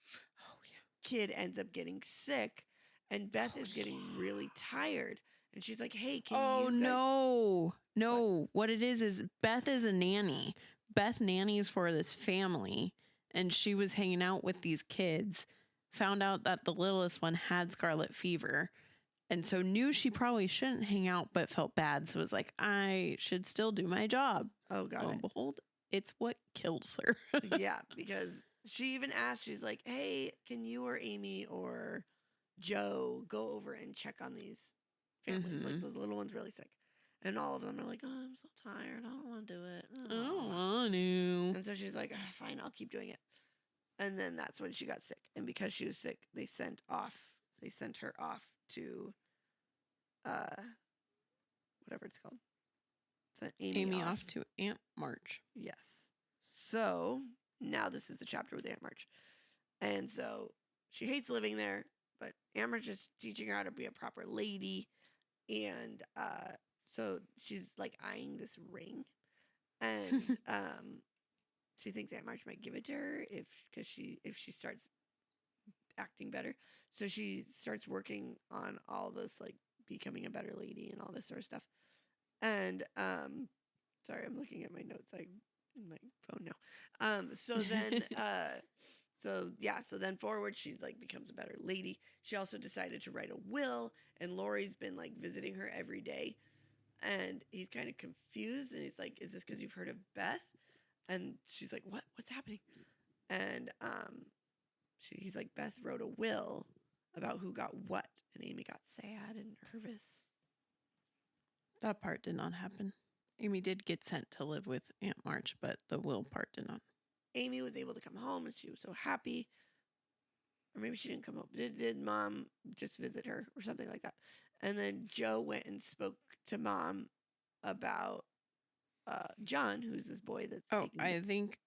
kid ends up getting sick, and Beth is getting really tired. And she's like, hey, can you guys... No. What it is Beth is a nanny. Beth nannies for this family, and she was hanging out with these kids, found out that the littlest one had scarlet fever, and so knew she probably shouldn't hang out, but felt bad. So was like, I should still do my job. Oh, God. Lo and behold, it's what kills her. Yeah, because she even asked, she's like, hey, can you or Amy or Joe go over and check on these families? Like, the little one's really sick. And all of them are like, oh, I'm so tired. I don't want to do it. I don't want to. And so she's like, fine, I'll keep doing it. And then that's when she got sick. And because she was sick, they sent her off to, whatever it's called. Sent Amy off to Aunt March. Yes. So now this is the chapter with Aunt March. And so she hates living there, but Aunt March is teaching her how to be a proper lady. And so she's like eyeing this ring. And she thinks Aunt March might give it to her if she starts acting better. So she starts working on all this, like becoming a better lady and all this sort of stuff. And sorry, I'm looking at my notes in my phone now. So then so then forward, she's like becomes a better lady. She also decided to write a will, and Laurie's been like visiting her every day, and he's kind of confused, and he's like, is this because you've heard of Beth? And she's like, what's happening? And he's like, Beth wrote a will about who got what, and Amy got sad and nervous. That part did not happen. Amy did get sent to live with Aunt March, but the will part did not. Amy was able to come home, and she was so happy. Or maybe she didn't come home. Did Mom just visit her or something like that? And then Joe went and spoke to Mom about John, who's this boy that's I think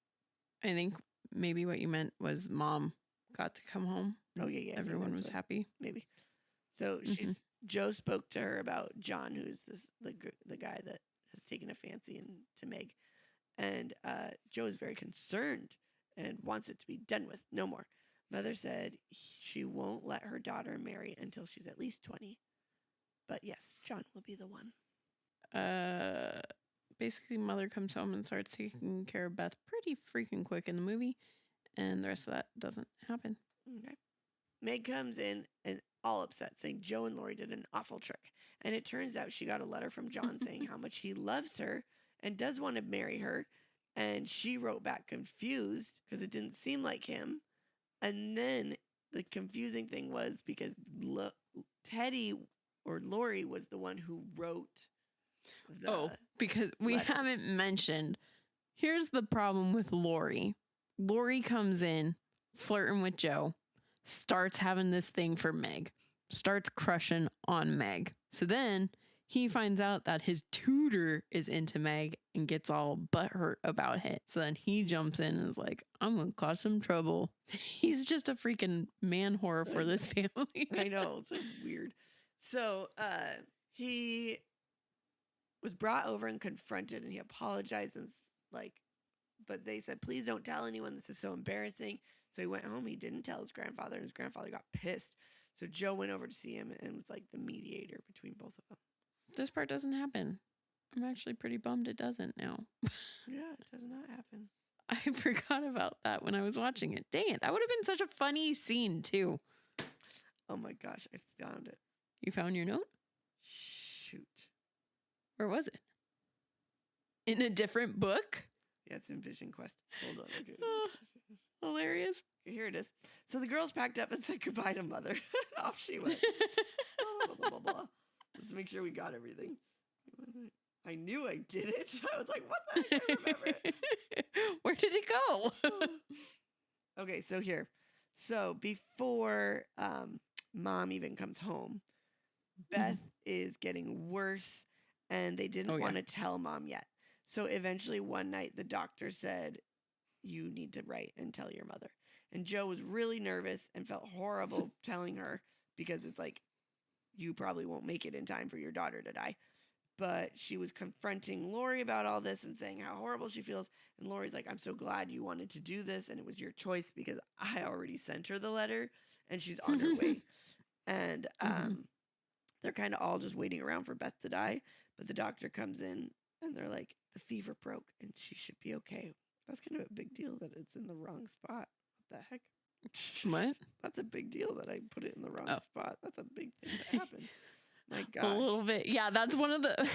maybe what you meant was Mom got to come home. Oh, yeah. Everyone was happy. Maybe. So Joe spoke to her about John, who's the guy that has taken a fancy to Meg. And Joe is very concerned and wants it to be done with. No more. Mother said she won't let her daughter marry until she's at least 20. But yes, John will be the one. Basically, Mother comes home and starts taking care of Beth pretty freaking quick in the movie. And the rest of that doesn't happen. Okay. Meg comes in and all upset, saying Joe and Laurie did an awful trick. And it turns out she got a letter from John saying how much he loves her and does want to marry her. And she wrote back confused because it didn't seem like him. And then the confusing thing was because Teddy or Laurie was the one who wrote because we haven't mentioned. Here's the problem with Laurie. Laurie comes in flirting with Joe, starts having this thing for Meg, starts crushing on Meg. So then he finds out that his tutor is into Meg and gets all butthurt about it. So then he jumps in and is like, I'm going to cause some trouble. He's just a freaking man whore for this family. I know. It's so weird. So he was brought over and confronted, and he apologized and but they said, please don't tell anyone. This is so embarrassing. So he went home. He didn't tell his grandfather, and his grandfather got pissed. So Joe went over to see him and was like the mediator between both of them. This part doesn't happen. I'm actually pretty bummed it doesn't now. Yeah, it does not happen. I forgot about that when I was watching it. Dang it. That would have been such a funny scene, too. Oh my gosh, I found it. You found your note? Shoot. Where was it? In a different book? Yeah, it's in Vision Quest. Hold on. Okay. Hilarious. Here it is. So the girls packed up and said goodbye to Mother. Off she went. Blah, blah, blah, blah. Let's make sure we got everything. I knew I did it. I was like, what the heck? I remember it. Where did it go? Okay, so here. So before Mom even comes home, Beth is getting worse, and they didn't want to tell Mom yet. So eventually one night the doctor said, you need to write and tell your mother. And Jo was really nervous and felt horrible telling her because it's like, you probably won't make it in time for your daughter to die. But she was confronting Lori about all this and saying how horrible she feels. And Lori's like, I'm so glad you wanted to do this. And it was your choice because I already sent her the letter and she's on her way. And they're kind of all just waiting around for Beth to die. But the doctor comes in and they're like, the fever broke and she should be okay. That's kind of a big deal that it's in the wrong spot. What the heck? What? That's a big deal that I put it in the wrong spot. That's a big thing that happened. My gosh. A little bit. Yeah, that's one of the the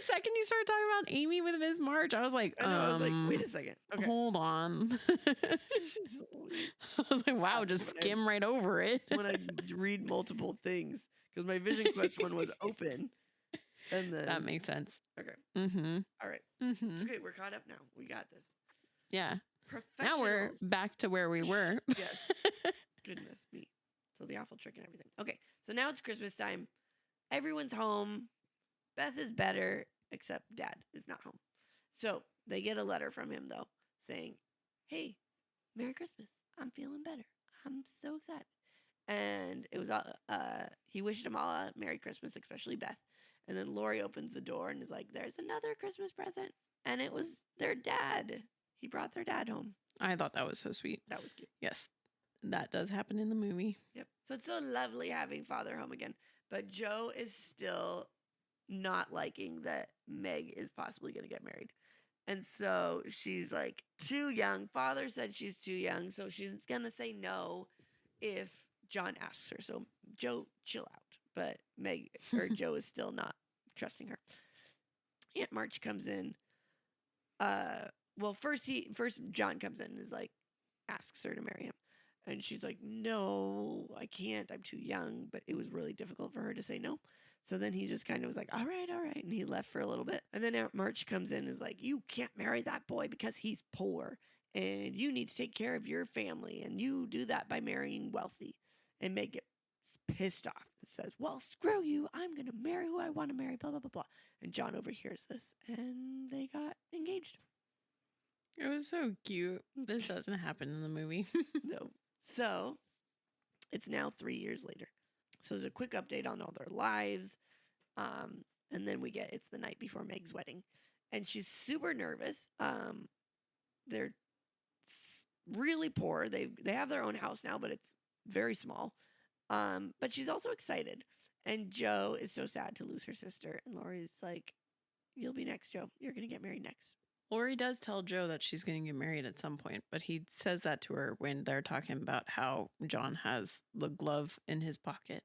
second you started talking about Amy with Ms. March, I was like, I was like, wait a second. Okay. Hold on. I was like, wow, just skim right over it. When I read multiple things, because my Vision Quest one was open. And then That makes sense. Okay. Mm-hmm. All right. Mm-hmm. It's okay. We're caught up now. We got this. Yeah. Professionals. Now we're back to where we were. Yes. Goodness me. So the awful trick and everything. Okay. So now it's Christmas time. Everyone's home. Beth is better, except Dad is not home. So they get a letter from him, though, saying, hey, Merry Christmas. I'm feeling better. I'm so excited. And it was he wished them all a Merry Christmas, especially Beth. And then Lori opens the door and is like, there's another Christmas present. And it was their dad. He brought their dad home. I thought that was so sweet. That was cute. Yes. That does happen in the movie. Yep. So it's so lovely having Father home again. But Jo is still not liking that Meg is possibly going to get married. And so she's like, too young. Father said she's too young. So she's going to say no if John asks her. So Jo, chill out. But Jo is still not trusting her. Aunt March comes in. Well, first John comes in and is like, asks her to marry him. And she's like, no, I can't. I'm too young. But it was really difficult for her to say no. So then he just kind of was like, all right. And he left for a little bit. And then Aunt March comes in and is like, you can't marry that boy because he's poor. And you need to take care of your family. And you do that by marrying wealthy. And Meg gets pissed off and says, well, screw you. I'm going to marry who I want to marry, blah, blah, blah, blah. And John overhears this. And they got engaged. It was so cute. This doesn't happen in the movie. No. So it's now 3 years later. So there's a quick update on all their lives. And then it's the night before Meg's wedding. And she's super nervous. They're really poor. They have their own house now, but it's very small. But she's also excited. And Jo is so sad to lose her sister. And Lori's like, you'll be next, Jo. You're going to get married next. Lori does tell Jo that she's going to get married at some point, but he says that to her when they're talking about how John has the glove in his pocket.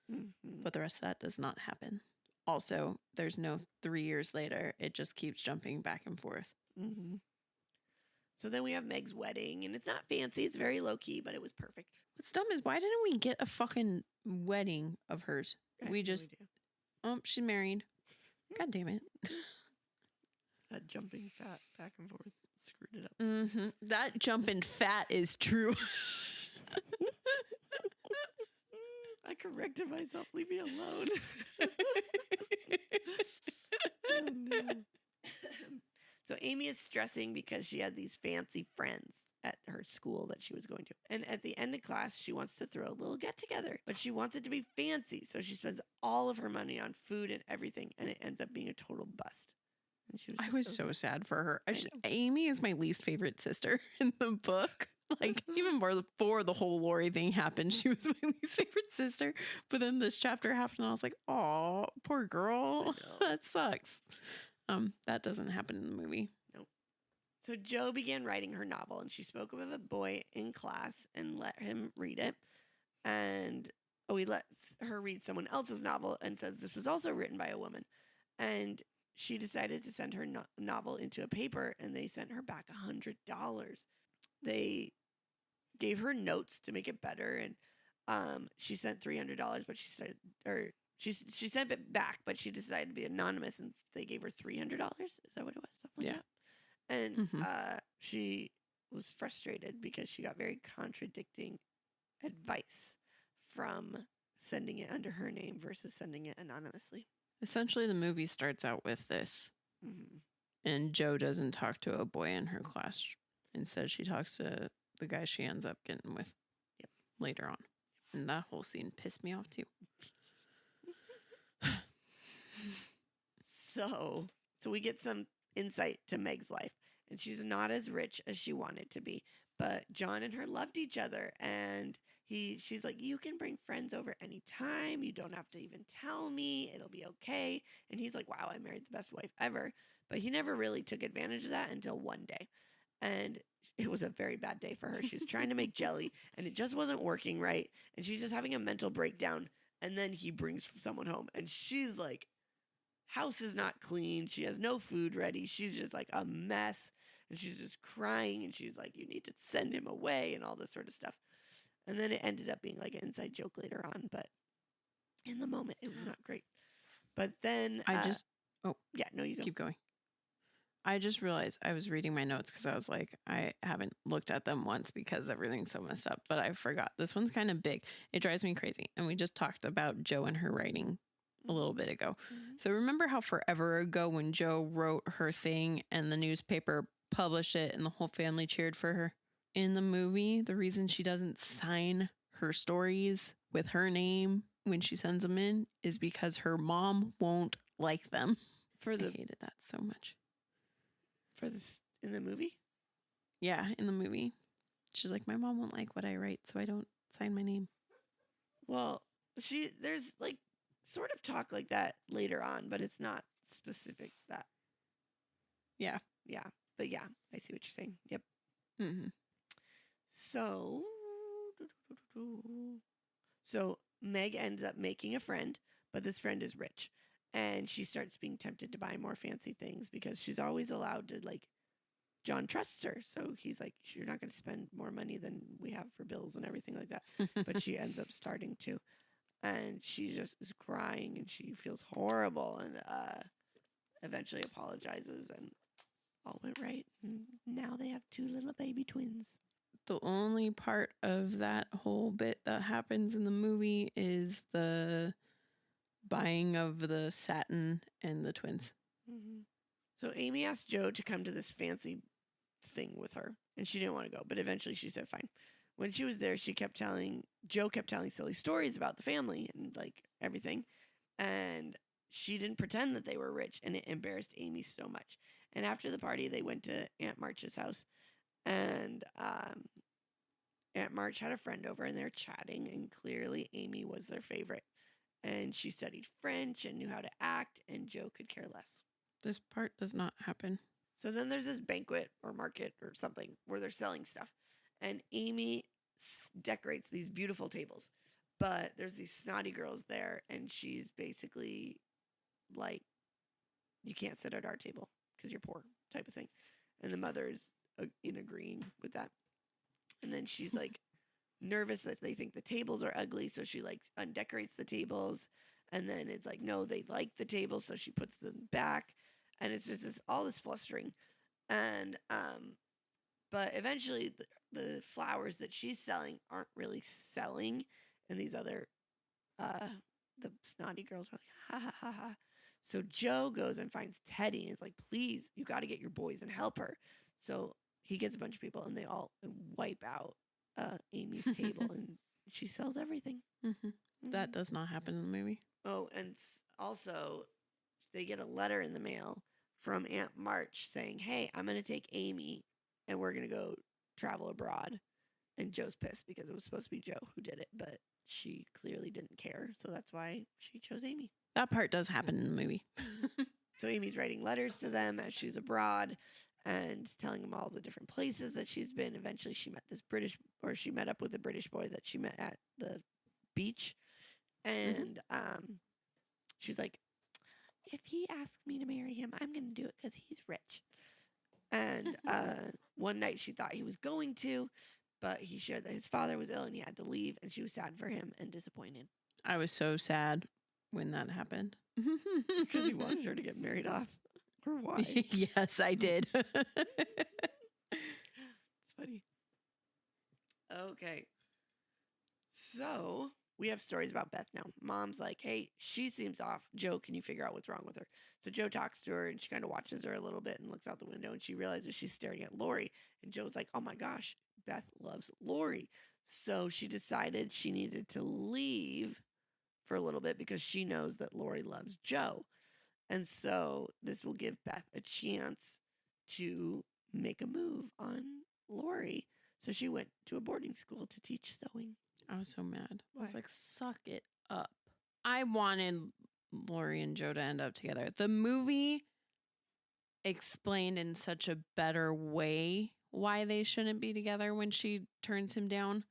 Mm-hmm. But the rest of that does not happen. Also, there's no 3 years later. It just keeps jumping back and forth. Mm-hmm. So then we have Meg's wedding, and it's not fancy. It's very low-key, but it was perfect. What's dumb is, why didn't we get a fucking wedding of hers? We just, she's married. God damn it. That jumping fat back and forth screwed it up. Mm-hmm. That jumping fat is true. I corrected myself. Leave me alone. Oh, no. So Amy is stressing because she had these fancy friends at her school that she was going to. And at the end of class, she wants to throw a little get-together. But she wants it to be fancy. So she spends all of her money on food and everything. And it ends up being a total bust. I was so sad for her. Amy is my least favorite sister in the book. Like, even more before the whole Lori thing happened, she was my least favorite sister. But then this chapter happened, and I was like, "Oh, poor girl. That sucks." That doesn't happen in the movie. Nope. So Jo began writing her novel, and she spoke with a boy in class and let him read it. And he let her read someone else's novel and says this was also written by a woman. And she decided to send her novel into a paper, and they sent her back $100. They gave her notes to make it better, and she sent $300, but she sent it back, but she decided to be anonymous, and they gave her $300. Is that what it was? Something like that. And she was frustrated because she got very contradicting advice from sending it under her name versus sending it anonymously. Essentially, the movie starts out with this. Mm-hmm. And Jo doesn't talk to a boy in her class. Instead, she talks to the guy she ends up getting with later on. And that whole scene pissed me off too. So we get some insight to Meg's life. And she's not as rich as she wanted to be. But John and her loved each other. And she's like, you can bring friends over anytime. You don't have to even tell me. It'll be okay. And he's like, wow, I married the best wife ever. But he never really took advantage of that until one day. And it was a very bad day for her. She was trying to make jelly and it just wasn't working right. And she's just having a mental breakdown. And then he brings someone home and she's like, house is not clean. She has no food ready. She's just like a mess. And she's just crying. And she's like, you need to send him away and all this sort of stuff. And then it ended up being like an inside joke later on. But in the moment, it was not great. But then you go. Keep going. I just realized I was reading my notes because I was like, I haven't looked at them once because everything's so messed up. But I forgot. This one's kind of big. It drives me crazy. And we just talked about Jo and her writing a little bit ago. Mm-hmm. So remember how forever ago when Jo wrote her thing and the newspaper published it and the whole family cheered for her? In the movie, the reason she doesn't sign her stories with her name when she sends them in is because her mom won't like them. I hated that so much. For this in the movie? Yeah, in the movie. She's like, my mom won't like what I write, so I don't sign my name. Well, there's like sort of talk like that later on, but it's not specific that. Yeah. Yeah. But yeah, I see what you're saying. Yep. Mm-hmm. So Meg ends up making a friend, but this friend is rich. And she starts being tempted to buy more fancy things because she's always allowed to, like, John trusts her. So he's like, you're not going to spend more money than we have for bills and everything like that. But she ends up starting to. And she just is crying and she feels horrible and eventually apologizes and all went right. And now they have 2 little baby twins. The only part of that whole bit that happens in the movie is the buying of the satin and the twins. Mm-hmm. So Amy asked Jo to come to this fancy thing with her, and she didn't want to go, but eventually she said fine. When she was there, Jo kept telling silly stories about the family and like everything, and she didn't pretend that they were rich, and it embarrassed Amy so much. And after the party, they went to Aunt March's house, and Aunt March had a friend over, and they're chatting, and clearly Amy was their favorite. And she studied French and knew how to act, and Jo could care less. This part does not happen. So then there's this banquet or market or something where they're selling stuff. And Amy decorates these beautiful tables. But there's these snotty girls there, and she's basically like, you can't sit at our table because you're poor type of thing. And the mother is in agreeing with that. And then she's like, nervous that they think the tables are ugly, so she like undecorates the tables, and then it's like no, they like the tables, so she puts them back, and it's just all this flustering. And but eventually the flowers that she's selling aren't really selling, and these other the snotty girls are like ha ha ha ha. So Jo goes and finds Teddy and is like, please, you got to get your boys and help her. So he gets a bunch of people and they all wipe out Amy's table, and she sells everything. Mm-hmm. That does not happen in the movie. Oh, and also they get a letter in the mail from Aunt March saying, hey, I'm going to take Amy and we're going to go travel abroad. And Jo's pissed because it was supposed to be Jo who did it, but she clearly didn't care. So that's why she chose Amy. That part does happen in the movie. So Amy's writing letters to them as she's abroad and telling them all the different places that she's been. Eventually she met up with a British boy that she met at the beach. And she's like, if he asks me to marry him, I'm going to do it because he's rich. And one night she thought he was going to, but he shared that his father was ill and he had to leave, and she was sad for him and disappointed. I was so sad when that happened. Because he wanted her to get married off. Or why? Yes, I did. It's funny. Okay. So we have stories about Beth now. Mom's like, hey, she seems off. Joe, can you figure out what's wrong with her? So Joe talks to her and she kind of watches her a little bit and looks out the window and she realizes she's staring at Lori. And Joe's like, oh my gosh, Beth loves Lori. So she decided she needed to leave for a little bit because she knows that Lori loves Joe. And so this will give Beth a chance to make a move on Lori. So she went to a boarding school to teach sewing. I was so mad. I was Why? like, suck it up. I wanted Lori and Joe to end up together. The movie explained in such a better way why they shouldn't be together when she turns him down.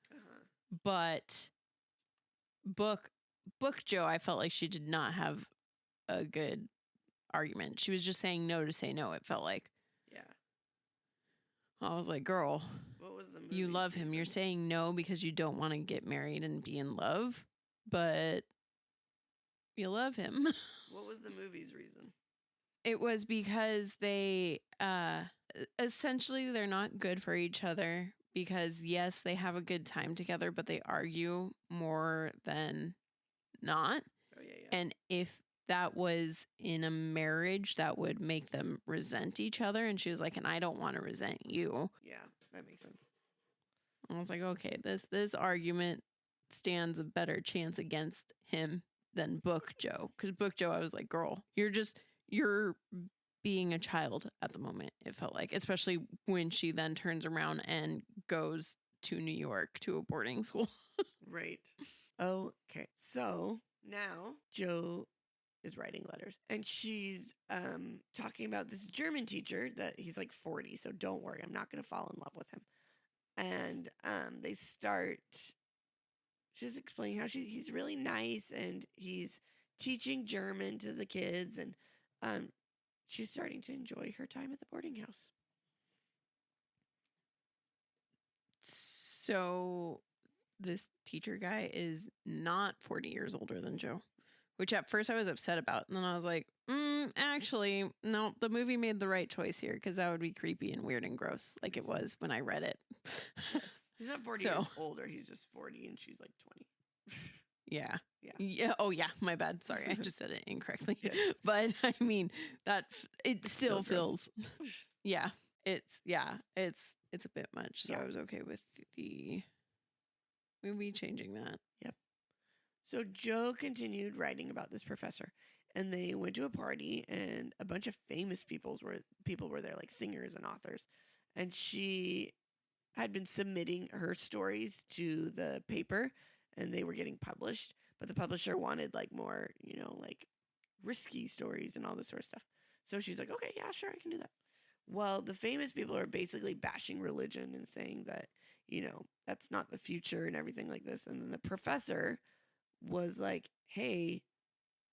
But book Joe, I felt like she did not have a good argument. She was just saying no to say no, it felt like. Yeah. I was like, girl, What was the movie? you love him. You're saying no because you don't want to get married and be in love, but you love him. What was the movie's reason? It was because they essentially they're not good for each other because yes, they have a good time together, but they argue more than not. Oh yeah. And if that was in a marriage, that would make them resent each other. And she was like, and I don't want to resent you. Yeah, that makes sense. I was like, okay, this argument stands a better chance against him than Book Joe. Because Book Joe, I was like, girl, you're being a child at the moment, it felt like. Especially when she then turns around and goes to New York to a boarding school. Right. Okay. So now Joe is writing letters and she's talking about this German teacher that he's like 40. So don't worry, I'm not going to fall in love with him. And they start just explaining how he's really nice and he's teaching German to the kids. And she's starting to enjoy her time at the boarding house. So this teacher guy is not 40 years older than Joe, which at first I was upset about. And then I was like, actually, no, the movie made the right choice here because that would be creepy and weird and gross like it was when I read it. Yes. He's not 40 years older. He's just 40 and she's like 20. Yeah. Oh, yeah. My bad. Sorry. I just said it incorrectly. Yeah. But I mean, it still gross. feels. Yeah. It's a bit much. So Yeah. I was okay with the movie changing that. Yep. So Joe continued writing about this professor, and they went to a party, and a bunch of famous people were there, like singers and authors, and she had been submitting her stories to the paper, and they were getting published, but the publisher wanted like more, like risky stories and all this sort of stuff. So she's like, okay, yeah, sure, I can do that. Well, the famous people are basically bashing religion and saying that, that's not the future and everything like this. And then the professor was like, hey,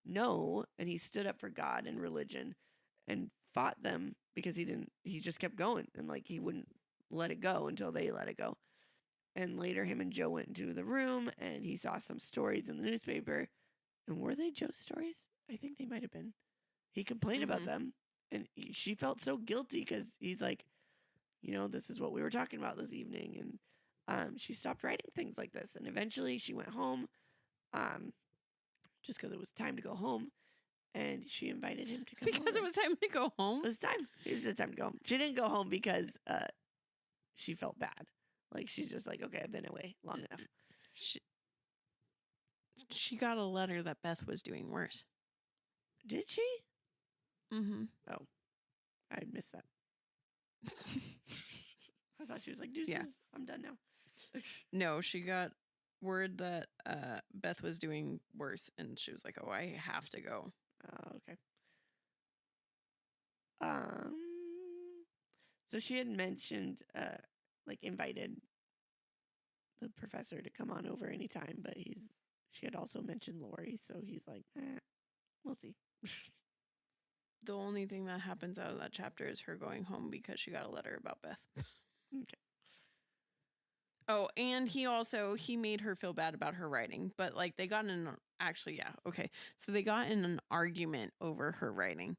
no. And he stood up for God and religion and fought them because he just kept going and like he wouldn't let it go until they let it go. And later him and Joe went into the room and he saw some stories in the newspaper. And were they Joe's stories? I think they might have been. He complained about them. And she felt so guilty because he's like, this is what we were talking about this evening. And she stopped writing things like this. And eventually she went home just because it was time to go home. And she invited him to come Because over. it was time to go home? It was time. It was time to go home. She didn't go home because she felt bad. Like, she's just like, okay, I've been away long enough. She got a letter that Beth was doing worse. Did she? Mm-hmm. Oh, I missed that. I thought she was like, deuces, Yeah. I'm done now. No, she got word that Beth was doing worse, and she was like, oh, I have to go. Oh, okay. So she had mentioned, invited the professor to come on over anytime, but she had also mentioned Lori, so he's like, we'll see. The only thing that happens out of that chapter is her going home because she got a letter about Beth. Okay. Oh, and he made her feel bad about her writing, but like they got in actually, yeah, okay. So they got in an argument over her writing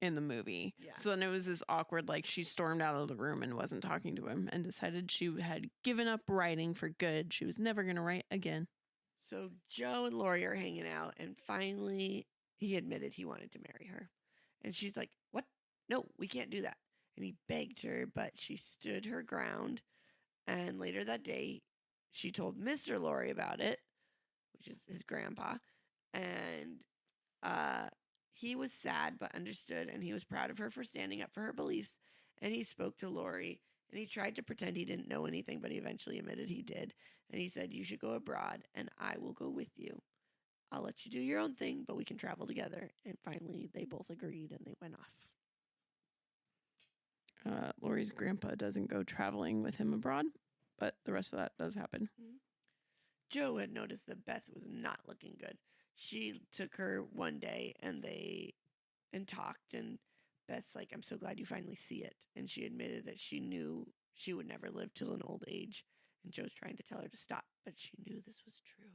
in the movie. Yeah. So then it was this awkward, like she stormed out of the room and wasn't talking to him and decided she had given up writing for good. She was never going to write again. So Joe and Lori are hanging out, and finally he admitted he wanted to marry her. And she's like, "What? No, we can't do that." And he begged her, but she stood her ground. And later that day, she told Mr. Lori about it, which is his grandpa. And he was sad but understood, and he was proud of her for standing up for her beliefs. And he spoke to Lori, and he tried to pretend he didn't know anything, but he eventually admitted he did. And he said, "You should go abroad, and I will go with you. I'll let you do your own thing, but we can travel together." And finally, they both agreed, and they went off. Lori's grandpa doesn't go traveling with him abroad, but the rest of that does happen. Joe had noticed that Beth was not looking good. She took her one day and talked, and Beth's like, "I'm so glad you finally see it." And she admitted that she knew she would never live till an old age. And Joe's trying to tell her to stop, but she knew this was true.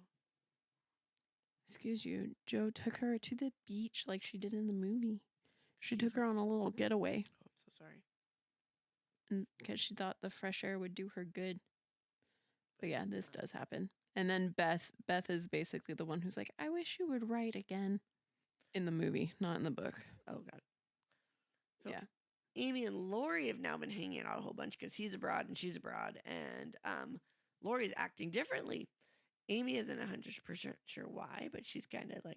Excuse you, Joe took her to the beach like she did in the movie. She took her on a little getaway. Oh, I'm so sorry. Because she thought the fresh air would do her good. But yeah, this does happen. And then Beth is basically the one who's like, "I wish you would write again." In the movie, not in the book. Oh, got it. So Yeah. Amy and Lori have now been hanging out a whole bunch because he's abroad and she's abroad. And Lori's acting differently. Amy isn't 100% sure why, but she's kind of like,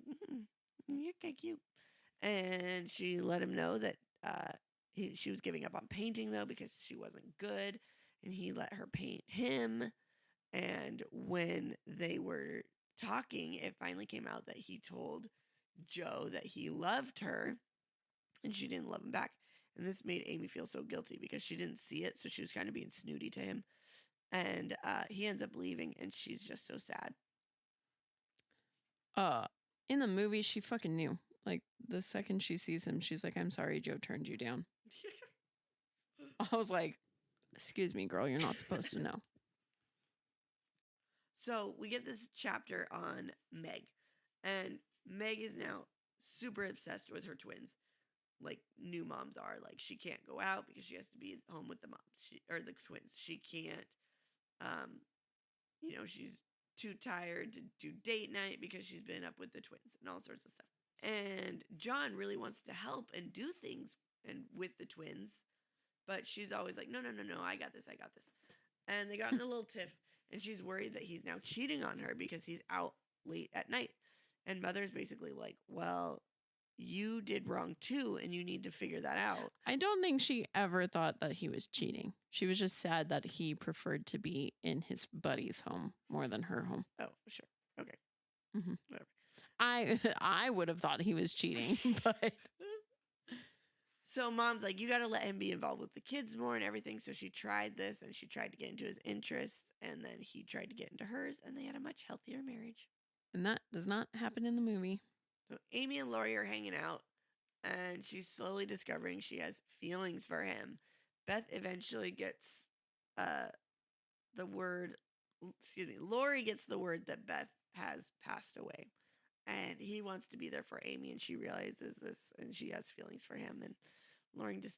"You're kind of cute." And she let him know that she was giving up on painting, though, because she wasn't good. And he let her paint him. And when they were talking, it finally came out that he told Joe that he loved her and she didn't love him back. And this made Amy feel so guilty because she didn't see it. So she was kind of being snooty to him. And he ends up leaving, and she's just so sad. In the movie, she fucking knew. Like, the second she sees him, she's like, "I'm sorry, Joe turned you down." I was like, "Excuse me, girl, you're not supposed to know." So we get this chapter on Meg. And Meg is now super obsessed with her twins. Like new moms are. Like, she can't go out because she has to be home with the moms. Or the twins. She can't, she's too tired to do date night because she's been up with the twins and all sorts of stuff. And John really wants to help and do things and with the twins, but she's always like, no, I got this. And they got in a little tiff, and she's worried that he's now cheating on her because he's out late at night. And Mother's basically like, "Well, you did wrong too, and you need to figure that out." I don't think she ever thought that he was cheating. She was just sad that he preferred to be in his buddy's home more than her home. Oh, sure. Okay. Whatever. I would have thought he was cheating, but So Mom's like, "You got to let him be involved with the kids more and everything." So she tried this, and she tried to get into his interests, and then he tried to get into hers, and they had a much healthier marriage. and that does not happen in the movie. So Amy and Lori are hanging out, and she's slowly discovering she has feelings for him. Beth eventually gets Lori gets the word that Beth has passed away. And he wants to be there for Amy, and she realizes this, and she has feelings for him. And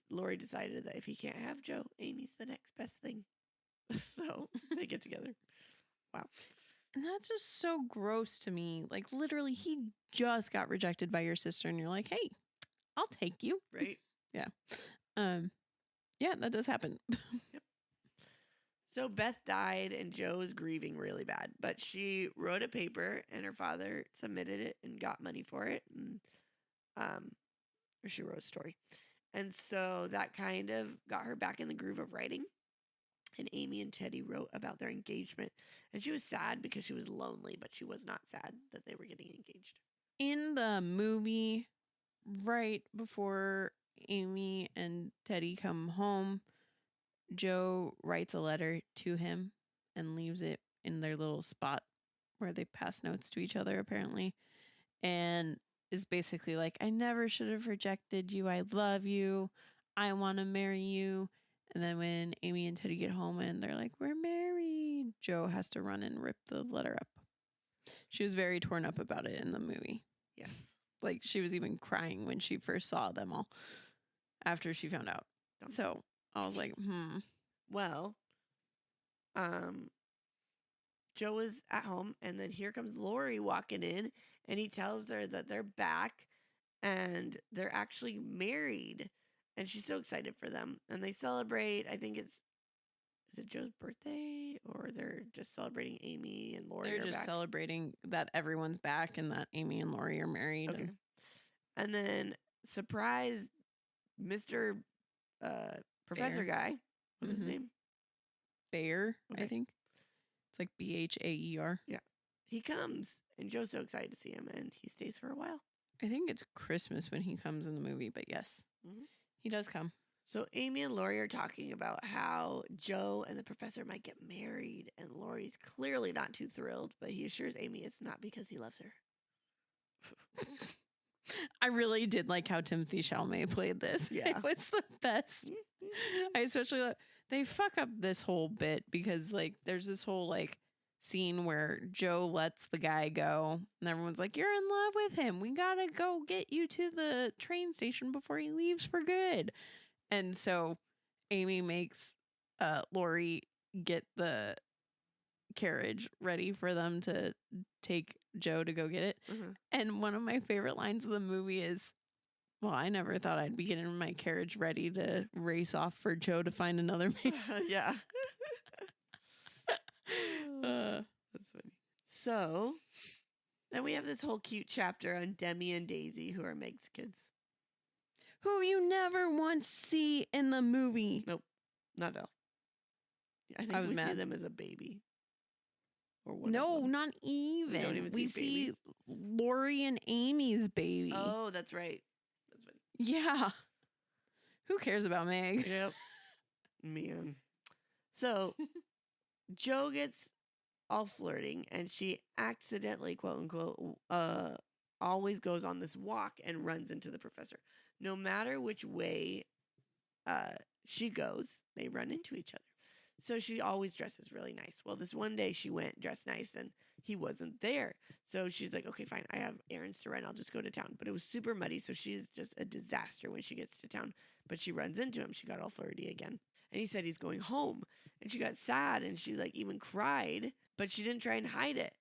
Lori decided that if he can't have Joe, Amy's the next best thing. So they get together. Wow. And that's just so gross to me. Like, literally, he just got rejected by your sister, and you're like, "Hey, I'll take you." Right? Yeah. Yeah, that does happen. Yep. So Beth died, and Joe is grieving really bad. But she wrote a paper, and her father submitted it and got money for it. And or she wrote a story. And so that kind of got her back in the groove of writing. And Amy and Teddy wrote about their engagement. And she was sad because she was lonely, but she was not sad that they were getting engaged. In the movie, right before Amy and Teddy come home, Joe writes a letter to him and leaves it in their little spot where they pass notes to each other, apparently. And is basically like, "I never should have rejected you. I love you. I want to marry you." And then when Amy and Teddy get home and they're like, "We're married," Joe has to run and rip the letter up. She was very torn up about it in the movie. Yes. Like, she was even crying when she first saw them all after she found out. So I was like, Well, Joe was at home, and then here comes Lori walking in, and he tells her that they're back and they're actually married. And she's so excited for them. And they celebrate, I think is it Joe's birthday? Or they're just celebrating Amy and Lori They're are just back? celebrating that everyone's back and that Amy and Lori are married. Okay. And then, surprise, Mr. Professor Bear. guy. What's his Mhm. name? Bayer, I Okay. think. It's like Bhaer. Yeah. He comes, and Joe's so excited to see him, and he stays for a while. I think it's Christmas when he comes in the movie, but yes, Mhm. he does come. So Amy and Lori are talking about how Joe and the professor might get married, and Lori's clearly not too thrilled, but he assures Amy it's not because he loves her. I really did like how Timothy Chalamet played this. Yeah. It was the best. I especially they fuck up this whole bit because like there's this whole like scene where Joe lets the guy go and everyone's like, "You're in love with him. We gotta go get you to the train station before he leaves for good." And so Amy makes Lori get the carriage ready for them to take Joe to go get it. Mhm. And one of my favorite lines of the movie is, "Well, I never thought I'd be getting my carriage ready to race off for Joe to find another man." Yeah. Uh, That's funny. So then we have this whole cute chapter on Demi and Daisy, who are Meg's kids. who you never once see in the movie. Not at all. I think I was we see mad. them as a baby. Or one of No, them. not even. even We see see babies? Lori and Amy's baby. Oh, that's right. That's funny. Yeah. Who cares about Meg? Yep. Man. So Joe gets all flirting, and she accidentally, quote unquote, always goes on this walk and runs into the professor. No matter which way she goes, they run into each other. So she always dresses really nice. Well, this one day she went dressed nice and he wasn't there. So she's like, okay, fine. I have errands to run. I'll just go to town. But it was super muddy. So she's just a disaster when she gets to town. But she runs into him. She got all flirty again. And he said he's going home. And she got sad and she like even cried, but she didn't try and hide it.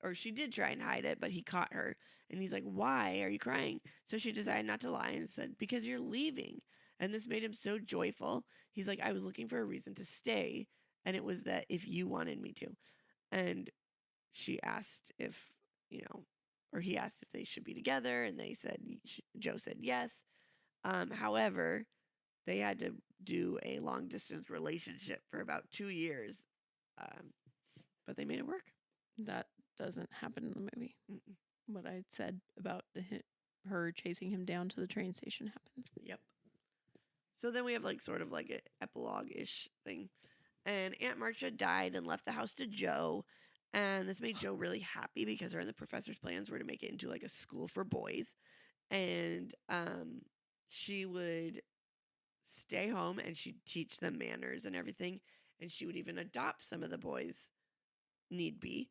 Or she did try and hide it, but he caught her. And he's like, why are you crying? So she decided not to lie and said, because you're leaving. And this made him so joyful. He's like, I was looking for a reason to stay. And it was that if you wanted me to. And she asked if, or he asked if they should be together. And they said, Joe said yes. However, they had to do a long distance relationship for about 2 years. But they made it work. That doesn't happen in the movie. Mm-mm. What I said about her chasing him down to the train station happens. Yep. So then we have like sort of like an epilogue-ish thing. And Aunt Marcia died and left the house to Joe. And this made Joe really happy because her and the professor's plans were to make it into like a school for boys. And she would stay home and she'd teach them manners and everything. And she would even adopt some of the boys, need be.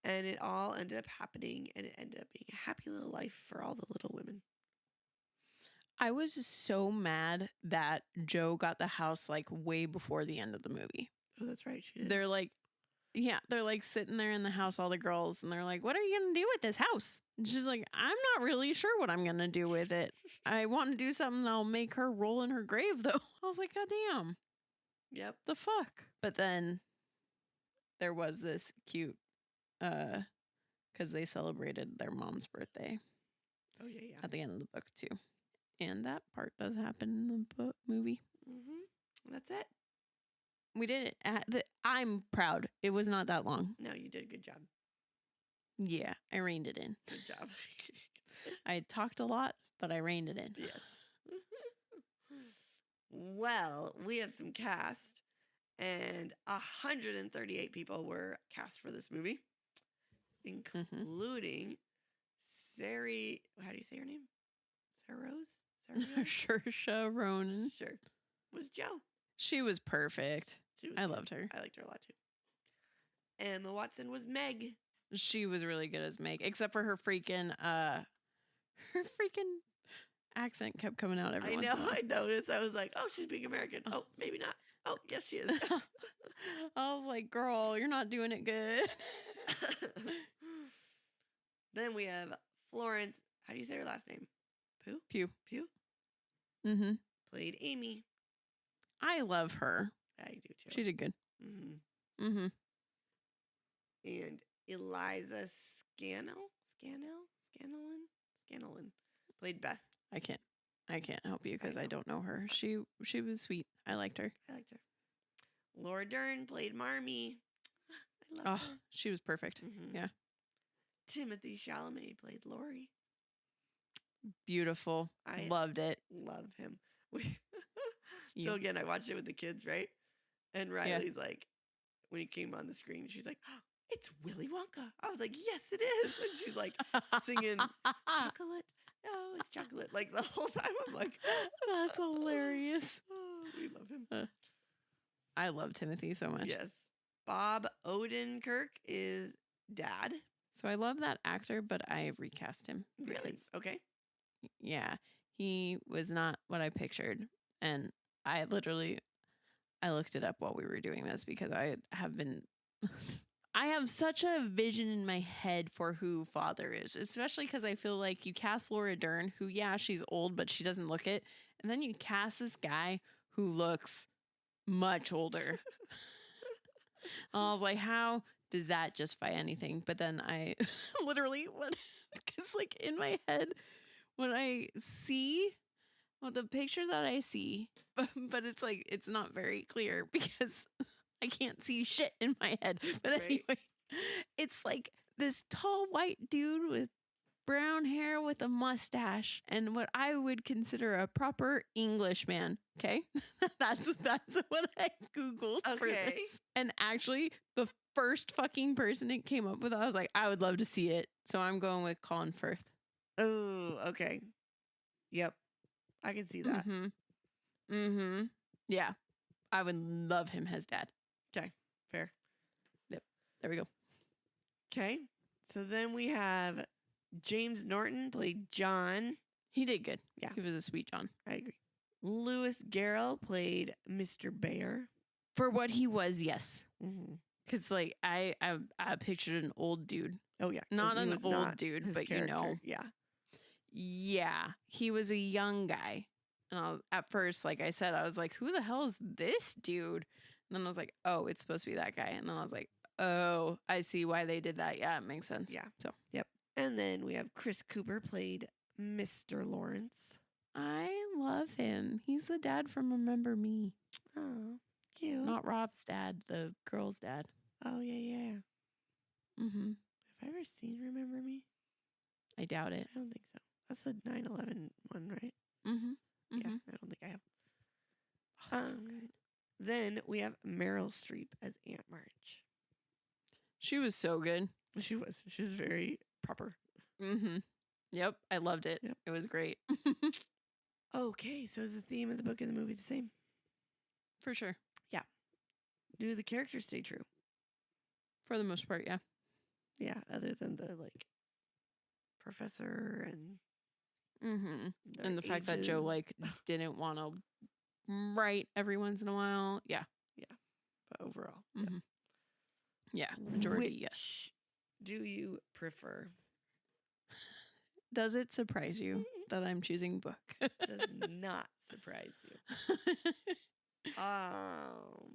And it all ended up happening. And it ended up being a happy little life for all the little women. I was so mad that Joe got the house like way before the end of the movie. Oh, that's right. She did. They're like sitting there in the house, all the girls, and they're like, "What are you going to do with this house?" And she's like, "I'm not really sure what I'm going to do with it. I want to do something that'll make her roll in her grave, though." I was like, "God damn. Yep. The fuck?" But then there was this cute, because they celebrated their mom's birthday Oh, yeah. at the end of the book, too. And that part does happen in the book movie. Mm-hmm. That's it. We did it. I'm proud. It was not that long. No, you did a good job. Yeah, I reined it in. Good job. I talked a lot, but I reined it in. Yes. Well, we have some cast, and 138 people were cast for this movie, including Sari. How do you say her name? Saros? Saoirse Ronan. Sure. Was Joe. She was perfect. She was I good. loved her. I liked her a lot too. Emma Watson was Meg. She was really good as Meg, except for her freaking accent kept coming out every once in a while. I noticed. I was like, oh, she's being American. Oh, maybe not. Oh, yes, she is. I was like, girl, you're not doing it good. Then we have Florence. How do you say her last name? Pew. Pugh Mm-hmm. played Amy. I love her. I do too. She did good. hmm Mm-hmm. And Eliza Scanlon played Beth. I can't help you because I know. don't know her. She was sweet. I liked her. I liked her. Laura Dern played Marmee. I love Oh, her. she was perfect. Mhm. Yeah. Timothy Chalamet played Laurie. Beautiful. I Loved it. love him. We Yeah. So again, I watched it with the kids, right? And Riley's like, when he came on the screen, she's like, oh, it's Willy Wonka. I was like, yes, it is. And she's like singing chocolate. No, it's chocolate. Like the whole time, I'm like, That's hilarious. oh, we love him. I love Timothy so much. Yes. Bob Odenkirk is Dad. So I love that actor, but I recast him. Really? because, Okay. Yeah. He was not what I pictured. And I looked it up while we were doing this because I have such a vision in my head for who Father is, especially because I feel like you cast Laura Dern, who, yeah, she's old, but she doesn't look it. And then you cast this guy who looks much older. And I was like, how does that justify anything? But then I literally, because like in my head, when I see the picture that I see, but it's like, it's not very clear because I can't see shit in my head. But Right. anyway, it's like this tall white dude with brown hair with a mustache and what I would consider a proper Englishman. Okay. that's what I Googled for Okay. this. And actually the first fucking person it came up with, I was like, I would love to see it. So I'm going with Colin Firth. Oh, okay. Yep. I can see that. Mm-hmm. Mm-hmm. Yeah. I would love him as Dad. Okay. Fair. There we go. Okay. So then we have James Norton played John. He did good. Yeah. He was a sweet John. I agree. Lewis Garrell played Mr. Bear. For what he was, yes. Mm-hmm. Because like I pictured an old dude. Oh, yeah. 'cause Not he an was old not dude, his but character. you know. Yeah. Yeah. He was a young guy. And at first, like I said, I was like, who the hell is this dude? And then I was like, oh, it's supposed to be that guy. And then I was like, oh, I see why they did that. Yeah, it makes sense. Yeah. So Yep. And then we have Chris Cooper played Mr. Lawrence. I love him. He's the dad from Remember Me. Oh, cute. Not Rob's dad, the girl's dad. Oh, yeah. Mm-hmm. Have I ever seen Remember Me? I doubt it. I don't think so. That's the 9/11 one, right? Mm-hmm. Yeah, I don't think I have. Oh, that's so good. Then we have Meryl Streep as Aunt March. She was so good. She was very proper. Mm-hmm. Yep. I loved it. Yep. It was great. Okay, so is the theme of the book and the movie the same? For sure. Do the characters stay true? For the most part, yeah. Yeah, other than the like professor and Mm-hmm. their And the fact that Joe ages. like didn't want to write every once in a while. Yeah. But overall, Mm-hmm. Yeah. Majority, yes. Which do you prefer? Does it surprise you that I'm choosing book? Does not surprise you. Oh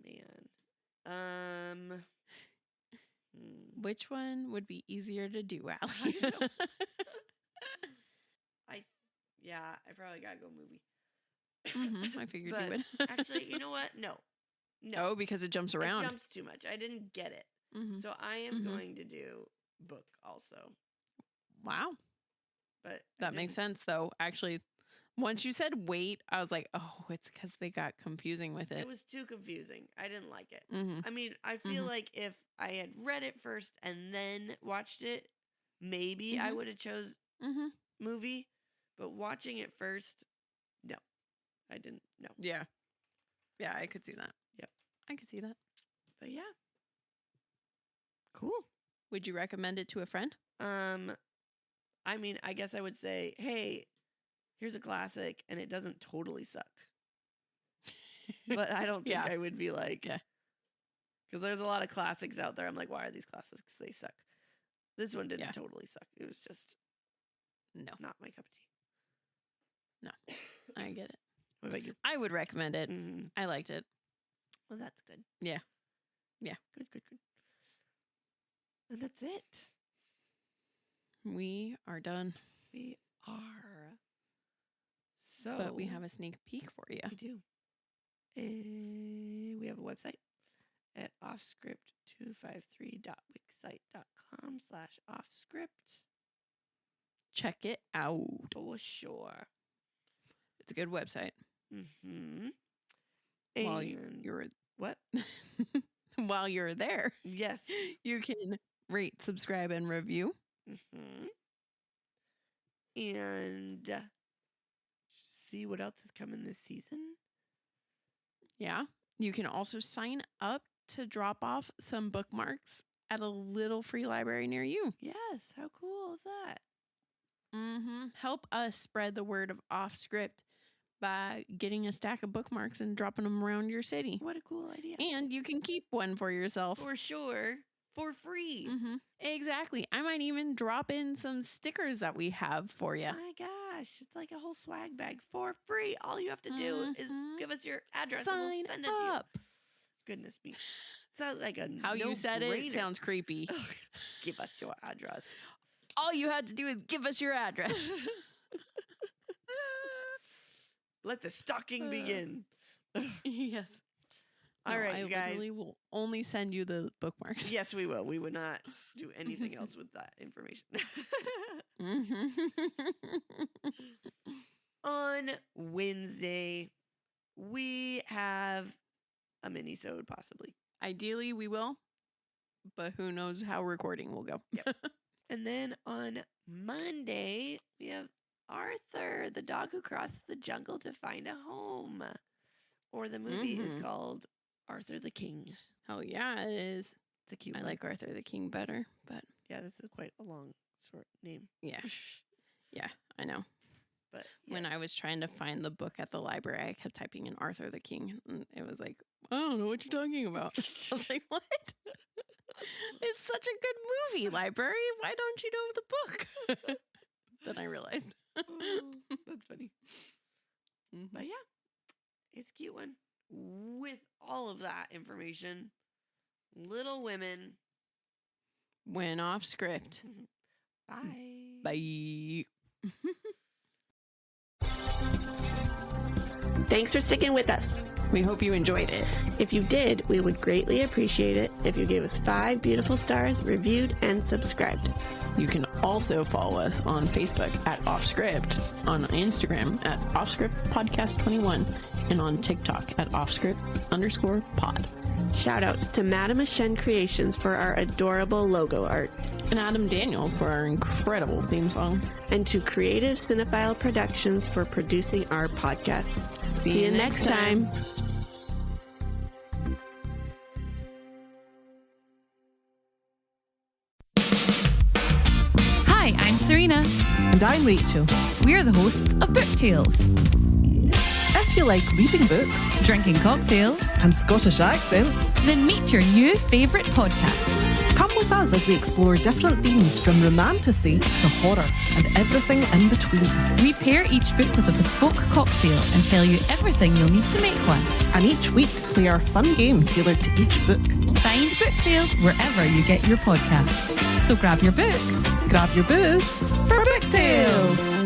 man. Which one would be easier to do, Allie? I know. I probably gotta go movie. Mm-hmm. I figured But you would. actually, you know what? No. Oh, because it jumps around. It jumps too much. I didn't get it. Mm-hmm. So I am Mhm. going to do book also. Wow. But That makes sense, though. Actually, once you said wait, I was like, oh, it's because they got confusing with it. It was too confusing. I didn't like it. Mm-hmm. I mean, I feel Mhm. like if I had read it first and then watched it, maybe I Mhm. would have chose Mm-hmm. movie. But watching it first, no, I didn't. No. Yeah. Yeah, I could see that. Yep. I could see that. But yeah, cool. Would you recommend it to a friend? I mean, I guess I would say, hey, here's a classic, and it doesn't totally suck. but I don't think Yeah. I would be like, Yeah. because there's a lot of classics out there. I'm like, why are these classics? They suck. This one didn't Yeah. totally suck. It was just No, not my cup of tea. I get it. What about you? I would recommend it. Mm-hmm. I liked it. Well, that's good. Yeah. Yeah. Good. And that's it. We are done, We are. So, but we have a sneak peek for you. We do. We have a website at offscript253.wixsite.com/offscript. Check it out. For sure. It's a good website. Mm-hmm. While And you're what? while you're there, Yes. you can rate, subscribe, and review. Mm-hmm. And see what else is coming this season. Yeah. You can also sign up to drop off some bookmarks at a little free library near you. Yes. How cool is that? Help us spread the word of Offscript by getting a stack of bookmarks and dropping them around your city. What a cool idea. And you can keep one for yourself. For sure. For free. Exactly. I might even drop in some stickers that we have for you. My gosh. It's like a whole swag bag for free. All you have to do is give us your address and Sign we'll send it to you. up. Goodness me. Sounds like a How you said it no-brainer. sounds creepy. Give us your address. All you had to do is give us your address. Let the stalking begin. Yes. All No, right, I you guys. literally will only send you the bookmarks. Yes, we will. We would not do anything else with that information. On Wednesday, we have a mini-sode possibly. Ideally, we will, but who knows how recording will go. And then on Monday, we have Arthur, the dog who crossed the jungle to find a home. Or the movie is called Arthur the King. Oh, yeah, it is. It's a cute I one. like Arthur the King better, but Yeah, this is quite a long short name. yeah. Yeah, I know. But When I was trying to find the book at the library, I kept typing in Arthur the King, and it was like, I don't know what you're talking about. I was like, what? It's such a good movie, library. Why don't you know the book? Then I realized. That's funny. But yeah, it's a cute one. With all of that information, Little Women. Went off script. Bye. Bye. Thanks for sticking with us. We hope you enjoyed it. If you did, we would greatly appreciate it if you gave us 5 beautiful stars, reviewed, and subscribed. You can also follow us on Facebook at Offscript, on Instagram at Offscript Podcast 21, and on TikTok at Offscript_pod. Shout outs to Madame Shen Creations for our adorable logo art. And Adam Daniel for our incredible theme song. And to Creative Cinephile Productions for producing our podcast. See you next time. Hi, I'm Serena. And I'm Rachel. We're the hosts of Book Tales. If you like reading books Drinking cocktails, and Scottish accents, then meet your new favourite podcast. come with us as we explore different themes from romantasy to horror and everything in between. We pair each book with a bespoke cocktail and tell you everything you'll need to make one. And each week, play our fun game tailored to each book. Find Book Tales wherever you get your podcasts. So grab your book Grab your booze for Book Tales.